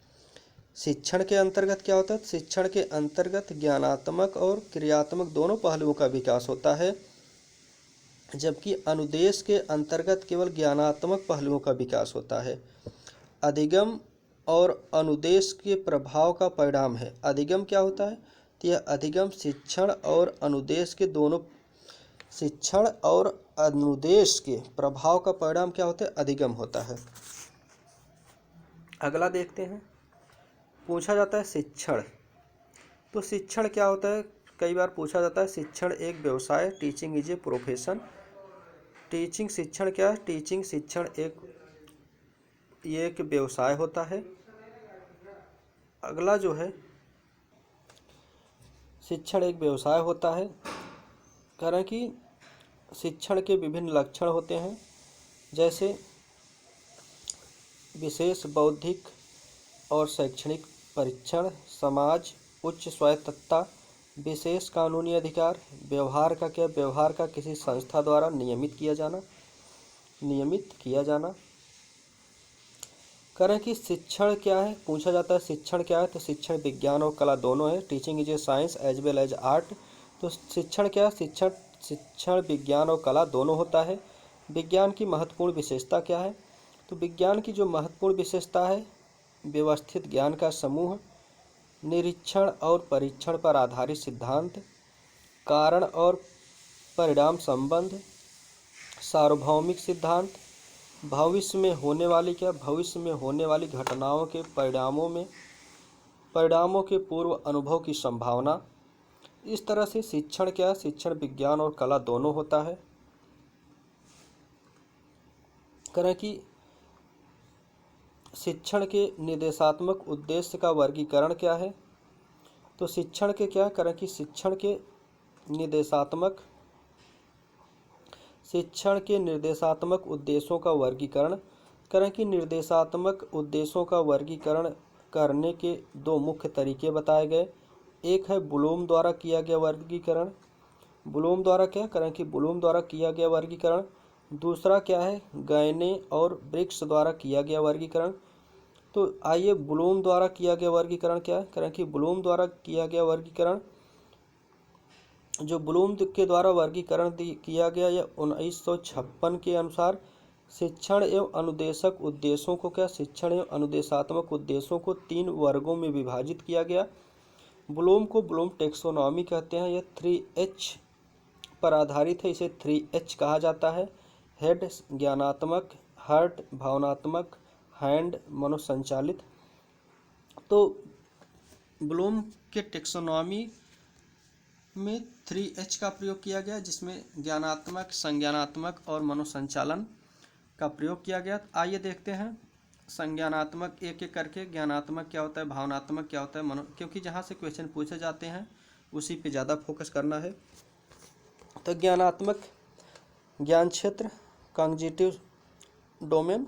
शिक्षण के अंतर्गत क्या होता है? शिक्षण के अंतर्गत ज्ञानात्मक और क्रियात्मक दोनों पहलुओं का विकास होता है, जबकि अनुदेश के अंतर्गत केवल ज्ञानात्मक पहलुओं का विकास होता है। अधिगम और अनुदेश के प्रभाव का परिणाम है। अधिगम क्या होता है? तो यह अधिगम शिक्षण और अनुदेश के प्रभाव का परिणाम क्या होता है? अधिगम होता है। अगला देखते हैं, पूछा जाता है शिक्षण। तो शिक्षण क्या होता है? कई बार पूछा जाता है शिक्षण एक व्यवसाय, teaching is a profession. Teaching शिक्षण क्या है? टीचिंग शिक्षण एक व्यवसाय होता है। अगला जो है, शिक्षण एक व्यवसाय होता है, कारण कि शिक्षण के विभिन्न लक्षण होते हैं, जैसे विशेष बौद्धिक और शैक्षणिक परीक्षण, समाज, उच्च स्वायत्तता, विशेष कानूनी अधिकार, व्यवहार का क्या? व्यवहार का किसी संस्था द्वारा नियमित किया जाना। करें कि शिक्षण क्या है? पूछा जाता है शिक्षण क्या है? तो शिक्षण विज्ञान और कला दोनों है। Teaching is a science as well as art. तो शिक्षण क्या है? शिक्षण विज्ञान और कला दोनों होता है। विज्ञान की महत्वपूर्ण विशेषता क्या है? तो विज्ञान की जो महत्वपूर्ण विशेषता है, व्यवस्थित ज्ञान का समूह, निरीक्षण और परीक्षण पर आधारित सिद्धांत, कारण और परिणाम संबंध, सार्वभौमिक सिद्धांत, भविष्य में होने वाली घटनाओं के परिणामों के पूर्व अनुभव की संभावना। इस तरह से शिक्षण क्या है? शिक्षण विज्ञान और कला दोनों होता है। करें कि शिक्षण के निर्देशात्मक उद्देश्य का वर्गीकरण क्या है? तो शिक्षण के क्या करें कि शिक्षण के निर्देशात्मक उद्देश्यों का वर्गीकरण करें कि निर्देशात्मक उद्देश्यों का वर्गीकरण करने के दो मुख्य तरीके बताए गए। एक है ब्लूम द्वारा किया गया वर्गीकरण। ब्लूम द्वारा क्या करें कि ब्लूम द्वारा किया गया वर्गीकरण। दूसरा क्या है? गैने और ब्रिक्स द्वारा किया गया वर्गीकरण। तो आइए ब्लूम द्वारा किया गया वर्गीकरण क्या है? करें कि ब्लूम द्वारा किया गया वर्गीकरण, जो ब्लूम के द्वारा वर्गीकरण किया गया, यह 1956 के अनुसार शिक्षण एवं अनुदेशक उद्देश्यों को शिक्षण एवं अनुदेशात्मक उद्देश्यों को 3 वर्गों में विभाजित किया गया। ब्लूम को ब्लूम टेक्सोनॉमी कहते हैं। यह 3H पर आधारित है, इसे 3H कहा जाता है। हेड ज्ञानात्मक, हार्ट भावनात्मक, हैंड मनोसंचालित। तो ब्लूम के टेक्सोनॉमी में 3H का प्रयोग किया गया, जिसमें ज्ञानात्मक, संज्ञानात्मक और मनोसंचालन का प्रयोग किया गया। आइए देखते हैं संज्ञानात्मक एक एक करके। ज्ञानात्मक क्या होता है, भावनात्मक क्या होता है, क्योंकि जहाँ से क्वेश्चन पूछे जाते हैं उसी पे ज़्यादा फोकस करना है। तो ज्ञानात्मक ज्ञान क्षेत्र, कॉग्निटिव डोमेन।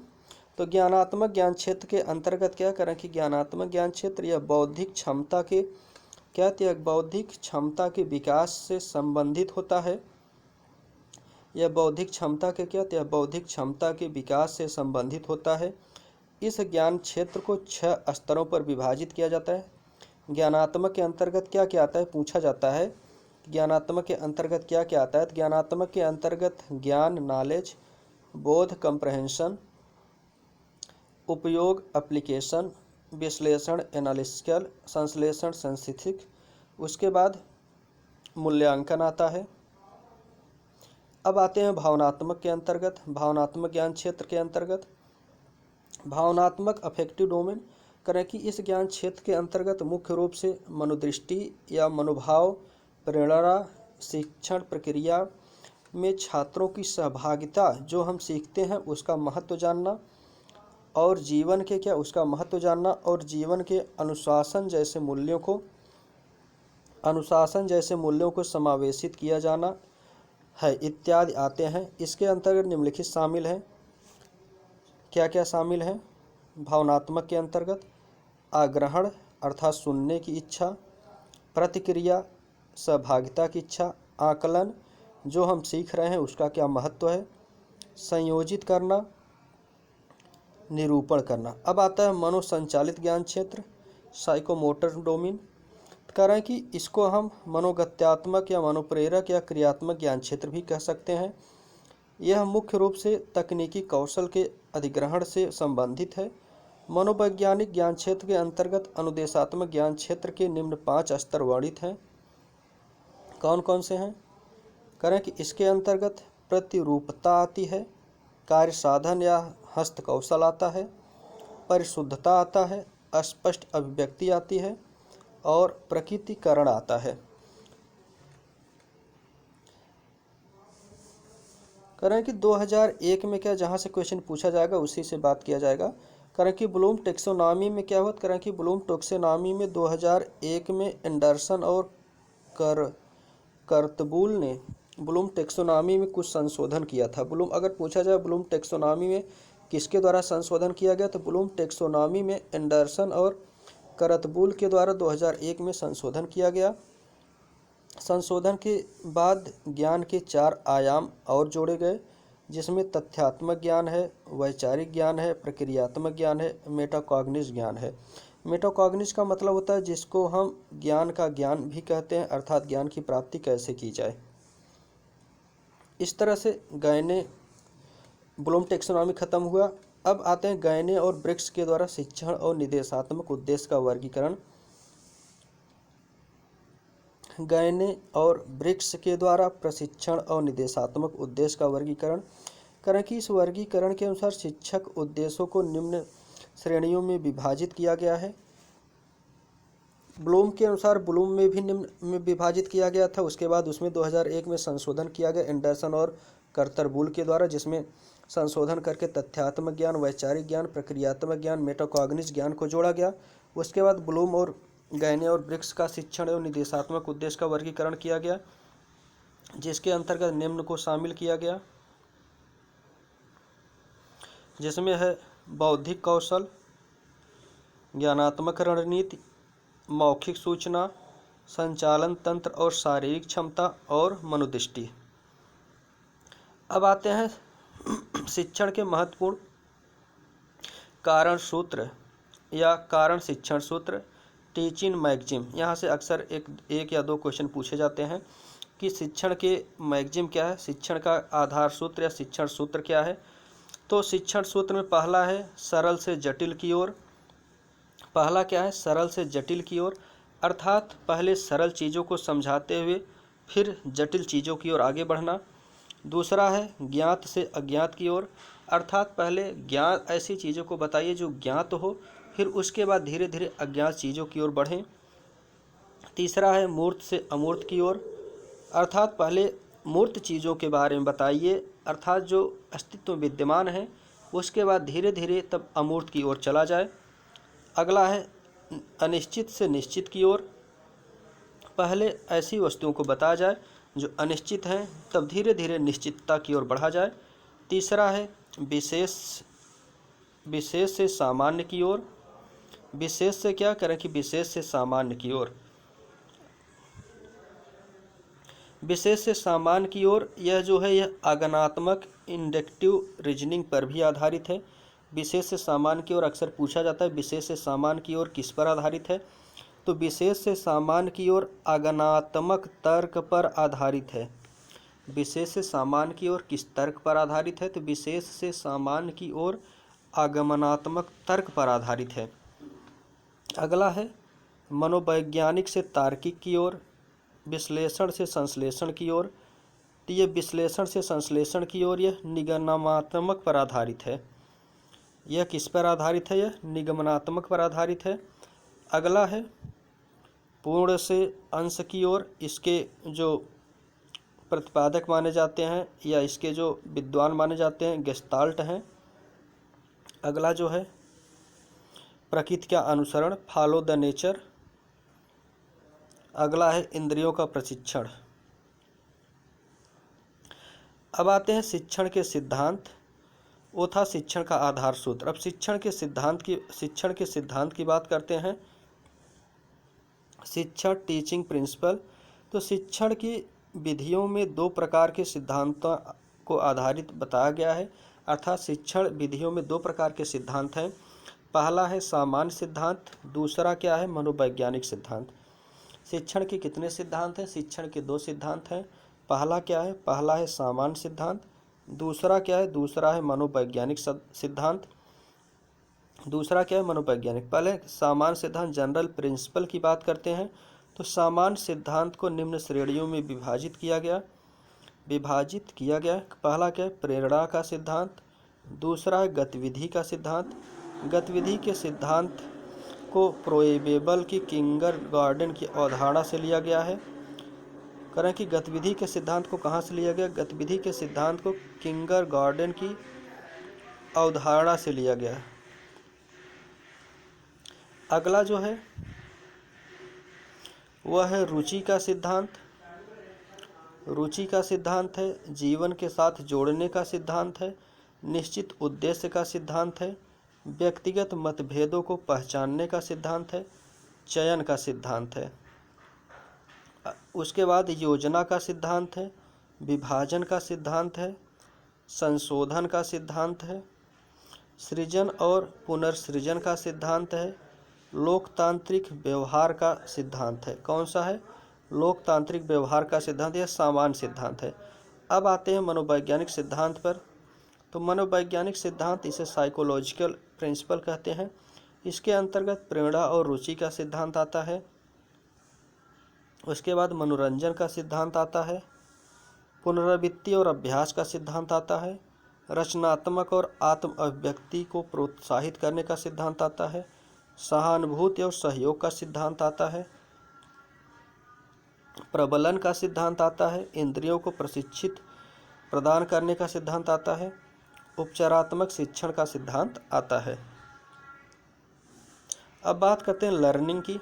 तो ज्ञानात्मक ज्ञान क्षेत्र के अंतर्गत क्या करें कि ज्ञानात्मक ज्ञान क्षेत्र यह बौद्धिक क्षमता के विकास से संबंधित होता है। यह बौद्धिक क्षमता के विकास से संबंधित होता है। इस ज्ञान क्षेत्र को 6 स्तरों पर विभाजित किया जाता है। ज्ञानात्मक के अंतर्गत क्या क्या आता है? पूछा जाता है ज्ञानात्मक के अंतर्गत क्या क्या आता है? ज्ञानात्मक के अंतर्गत ज्ञान नॉलेज, बोध कंप्रहेंशन, उपयोग एप्लीकेशन, विश्लेषण एनालिटिकल, संश्लेषण सिंथेटिक, उसके बाद मूल्यांकन आता है। अब आते हैं भावनात्मक के अंतर्गत। भावनात्मक ज्ञान क्षेत्र के अंतर्गत भावनात्मक अफेक्टिव डोमेन। करें कि इस ज्ञान क्षेत्र के अंतर्गत मुख्य रूप से मनोदृष्टि या मनोभाव, प्रेरणा, शिक्षण प्रक्रिया में छात्रों की सहभागिता, जो हम सीखते हैं उसका महत्व जानना, और जीवन के क्या उसका महत्व जानना, और जीवन के अनुशासन जैसे मूल्यों को समावेशित किया जाना है इत्यादि आते हैं। इसके अंतर्गत निम्नलिखित शामिल हैं। क्या क्या शामिल है? भावनात्मक के अंतर्गत आग्रहण अर्थात सुनने की इच्छा, प्रतिक्रिया सहभागिता की इच्छा, आकलन जो हम सीख रहे हैं उसका क्या महत्व है, संयोजित करना, निरूपण करना। अब आता है मनोसंचालित ज्ञान क्षेत्र, साइकोमोटर डोमेन। कह रहे हैं कि इसको हम मनोगत्यात्मक या मनोप्रेरक या क्रियात्मक ज्ञान क्षेत्र भी कह सकते हैं। यह मुख्य रूप से तकनीकी कौशल के अधिग्रहण से संबंधित है। मनोवैज्ञानिक ज्ञान क्षेत्र के अंतर्गत अनुदेशात्मक ज्ञान क्षेत्र के निम्न 5 स्तर वर्णित हैं। कौन कौन से हैं? करें कि इसके अंतर्गत प्रतिरूपता आती है, कार्य साधन या हस्त कौशल आता है, परिशुद्धता आता है, अस्पष्ट अभिव्यक्ति आती है और प्रकीर्तिकरण आता है। करें कि 2001 में क्या जहाँ से क्वेश्चन पूछा जाएगा उसी से बात किया जाएगा। करें कि ब्लूम टेक्सोनॉमी में क्या हुआ? करें कि ब्लूम टेक्सोनॉमी में 2001 में एंडरसन और कर्तबुल ने ब्लूम टेक्सोनॉमी में कुछ संशोधन किया था। ब्लूम अगर पूछा जाए ब्लूम टेक्सोनॉमी में किसके द्वारा संशोधन किया गया, तो ब्लूम टेक्सोनॉमी में एंडरसन और कर्तबुल के द्वारा 2001 में संशोधन किया गया। संशोधन के बाद ज्ञान के 4 आयाम और जोड़े गए, जिसमें तथ्यात्मक ज्ञान है, वैचारिक ज्ञान है, प्रक्रियात्मक ज्ञान है, मेटाकॉग्निज ज्ञान है। मेटाकॉग्निज का मतलब होता है जिसको हम ज्ञान का ज्ञान भी कहते हैं, अर्थात ज्ञान की प्राप्ति कैसे की जाए। इस तरह से गैने ब्लूम टेक्सोनॉमी खत्म हुआ। अब आते हैं गैने और ब्रिक्स के द्वारा शिक्षण और निर्देशात्मक उद्देश्य का वर्गीकरण। गैने और ब्रिक्स के द्वारा प्रशिक्षण और निर्देशात्मक उद्देश्य का वर्गीकरण करें कि इस वर्गीकरण के अनुसार शिक्षक उद्देश्यों को निम्न श्रेणियों में विभाजित किया गया है। ब्लूम के अनुसार ब्लूम में भी निम्न में विभाजित किया गया था, उसके बाद उसमें 2001 में संशोधन किया गया एंडरसन और कर्तबुल के द्वारा, जिसमें संशोधन करके तथ्यात्मक ज्ञान, वैचारिक ज्ञान, प्रक्रियात्मक ज्ञान, मेटाकॉग्निज ज्ञान को जोड़ा गया। उसके बाद ब्लूम और गैने और ब्रिक्स का शिक्षण एवं निर्देशात्मक उद्देश्य का वर्गीकरण किया गया, जिसके अंतर्गत निम्न को शामिल किया गया, जिसमें है बौद्धिक कौशल, ज्ञानात्मक रणनीति, मौखिक सूचना, संचालन तंत्र और शारीरिक क्षमता और मनोदृष्टि। अब आते हैं शिक्षण के महत्वपूर्ण कारण सूत्र या कारण शिक्षण सूत्र, टीचिंग मैगजिम। यहाँ से अक्सर एक या दो क्वेश्चन पूछे जाते हैं कि शिक्षण के मैगजिम क्या है, शिक्षण का आधार सूत्र या शिक्षण सूत्र क्या है। तो शिक्षण सूत्र में पहला है सरल से जटिल की ओर। पहला क्या है? सरल से जटिल की ओर, अर्थात पहले सरल चीज़ों को समझाते हुए फिर जटिल चीज़ों की ओर आगे बढ़ना। दूसरा है ज्ञात से अज्ञात की ओर, अर्थात पहले ज्ञात ऐसी चीज़ों को बताइए जो ज्ञात हो, फिर उसके बाद धीरे धीरे अज्ञात चीज़ों की ओर बढ़ें। तीसरा है मूर्त से अमूर्त की ओर, अर्थात पहले मूर्त चीज़ों के बारे में बताइए, अर्थात जो अस्तित्व विद्यमान है, उसके बाद धीरे धीरे तब अमूर्त की ओर चला जाए। अगला है अनिश्चित से निश्चित की ओर, पहले ऐसी वस्तुओं को बताया जाए जो अनिश्चित हैं, तब धीरे धीरे निश्चितता की ओर बढ़ा जाए। तीसरा है विशेष से सामान्य की ओर। विशेष से क्या करें कि विशेष से सामान्य की ओर, विशेष से सामान्य की ओर यह जो है यह आगमनात्मक इंडक्टिव रीजनिंग पर भी आधारित है। विशेष से सामान्य की ओर अक्सर पूछा जाता है विशेष से सामान्य की ओर किस पर आधारित है, तो विशेष से सामान्य की ओर आगमनात्मक तर्क पर आधारित है। विशेष से सामान्य की ओर किस तर्क पर आधारित है, तो विशेष से सामान्य की ओर आगमनात्मक तर्क पर आधारित है। अगला है मनोवैज्ञानिक से तार्किक की ओर, विश्लेषण से संश्लेषण की ओर। तो ये विश्लेषण से संश्लेषण की ओर यह निगमनात्मक पर आधारित है। यह किस पर आधारित है? यह निगमनात्मक पर आधारित है। अगला है पूर्ण से अंश की ओर। इसके जो प्रतिपादक माने जाते हैं या इसके जो विद्वान माने जाते हैं गेस्टाल्ट हैं। अगला जो है प्रकृति का अनुसरण, फॉलो द नेचर। अगला है इंद्रियों का प्रशिक्षण। अब आते हैं शिक्षण के सिद्धांत। वो था शिक्षण का आधार सूत्र। अब शिक्षण के सिद्धांत की बात करते हैं। शिक्षण टीचिंग प्रिंसिपल। तो शिक्षण की विधियों में दो प्रकार के सिद्धांतों को आधारित बताया गया है। अर्थात शिक्षण विधियों में दो प्रकार के सिद्धांत हैं। पहला है सामान्य सिद्धांत, दूसरा क्या है? मनोवैज्ञानिक सिद्धांत। शिक्षण के कितने सिद्धांत हैं? शिक्षण के दो सिद्धांत हैं। पहला क्या है? पहला है सामान्य सिद्धांत। दूसरा क्या है? दूसरा है मनोवैज्ञानिक सिद्धांत। दूसरा क्या है? मनोवैज्ञानिक। पहले सामान्य सिद्धांत जनरल प्रिंसिपल की बात करते हैं। तो सामान्य सिद्धांत को निम्न श्रेणियों में विभाजित किया गया। पहला क्या है? प्रेरणा का सिद्धांत। दूसरा है गतिविधि का सिद्धांत। गतिविधि के सिद्धांत को प्रोएबेबल की किंडरगार्टन की अवधारणा से लिया गया है। करें कि गतिविधि के सिद्धांत को कहाँ से लिया गया? गतिविधि के सिद्धांत को किंडरगार्टन की अवधारणा से लिया गया है। अगला जो है वह है रुचि का सिद्धांत। रुचि का सिद्धांत है जीवन के साथ जोड़ने का सिद्धांत है, निश्चित उद्देश्य का सिद्धांत है, व्यक्तिगत मतभेदों को पहचानने का सिद्धांत है, चयन का सिद्धांत है। उसके बाद योजना का सिद्धांत है, विभाजन का सिद्धांत है, संशोधन का सिद्धांत है, सृजन और पुनर्सृजन का सिद्धांत है, लोकतांत्रिक व्यवहार का सिद्धांत है। कौन सा है? लोकतांत्रिक व्यवहार का सिद्धांत। यह सामान्य सिद्धांत है। अब आते हैं मनोवैज्ञानिक सिद्धांत पर। तो मनोवैज्ञानिक सिद्धांत इसे साइकोलॉजिकल प्रिंसिपल कहते हैं। इसके अंतर्गत प्रेरणा और रुचि का सिद्धांत आता है। उसके बाद मनोरंजन का सिद्धांत आता है, पुनरावृत्ति और अभ्यास का सिद्धांत आता है, रचनात्मक और आत्म अभिव्यक्ति को प्रोत्साहित करने का सिद्धांत आता है, सहानुभूति और सहयोग का सिद्धांत आता है, प्रबलन का सिद्धांत आता है, इंद्रियों को प्रशिक्षित प्रदान करने का सिद्धांत आता है, उपचारात्मक शिक्षण का सिद्धांत आता है। अब बात करते हैं लर्निंग की।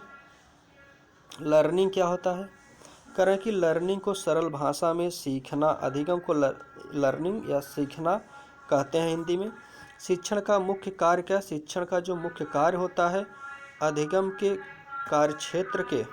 लर्निंग क्या होता है? करें कि लर्निंग को सरल भाषा में सीखना, अधिगम को लर्निंग या सीखना कहते हैं हिंदी में। शिक्षण का मुख्य कार्य क्या? शिक्षण का जो मुख्य कार्य होता है अधिगम के कार्यक्षेत्र के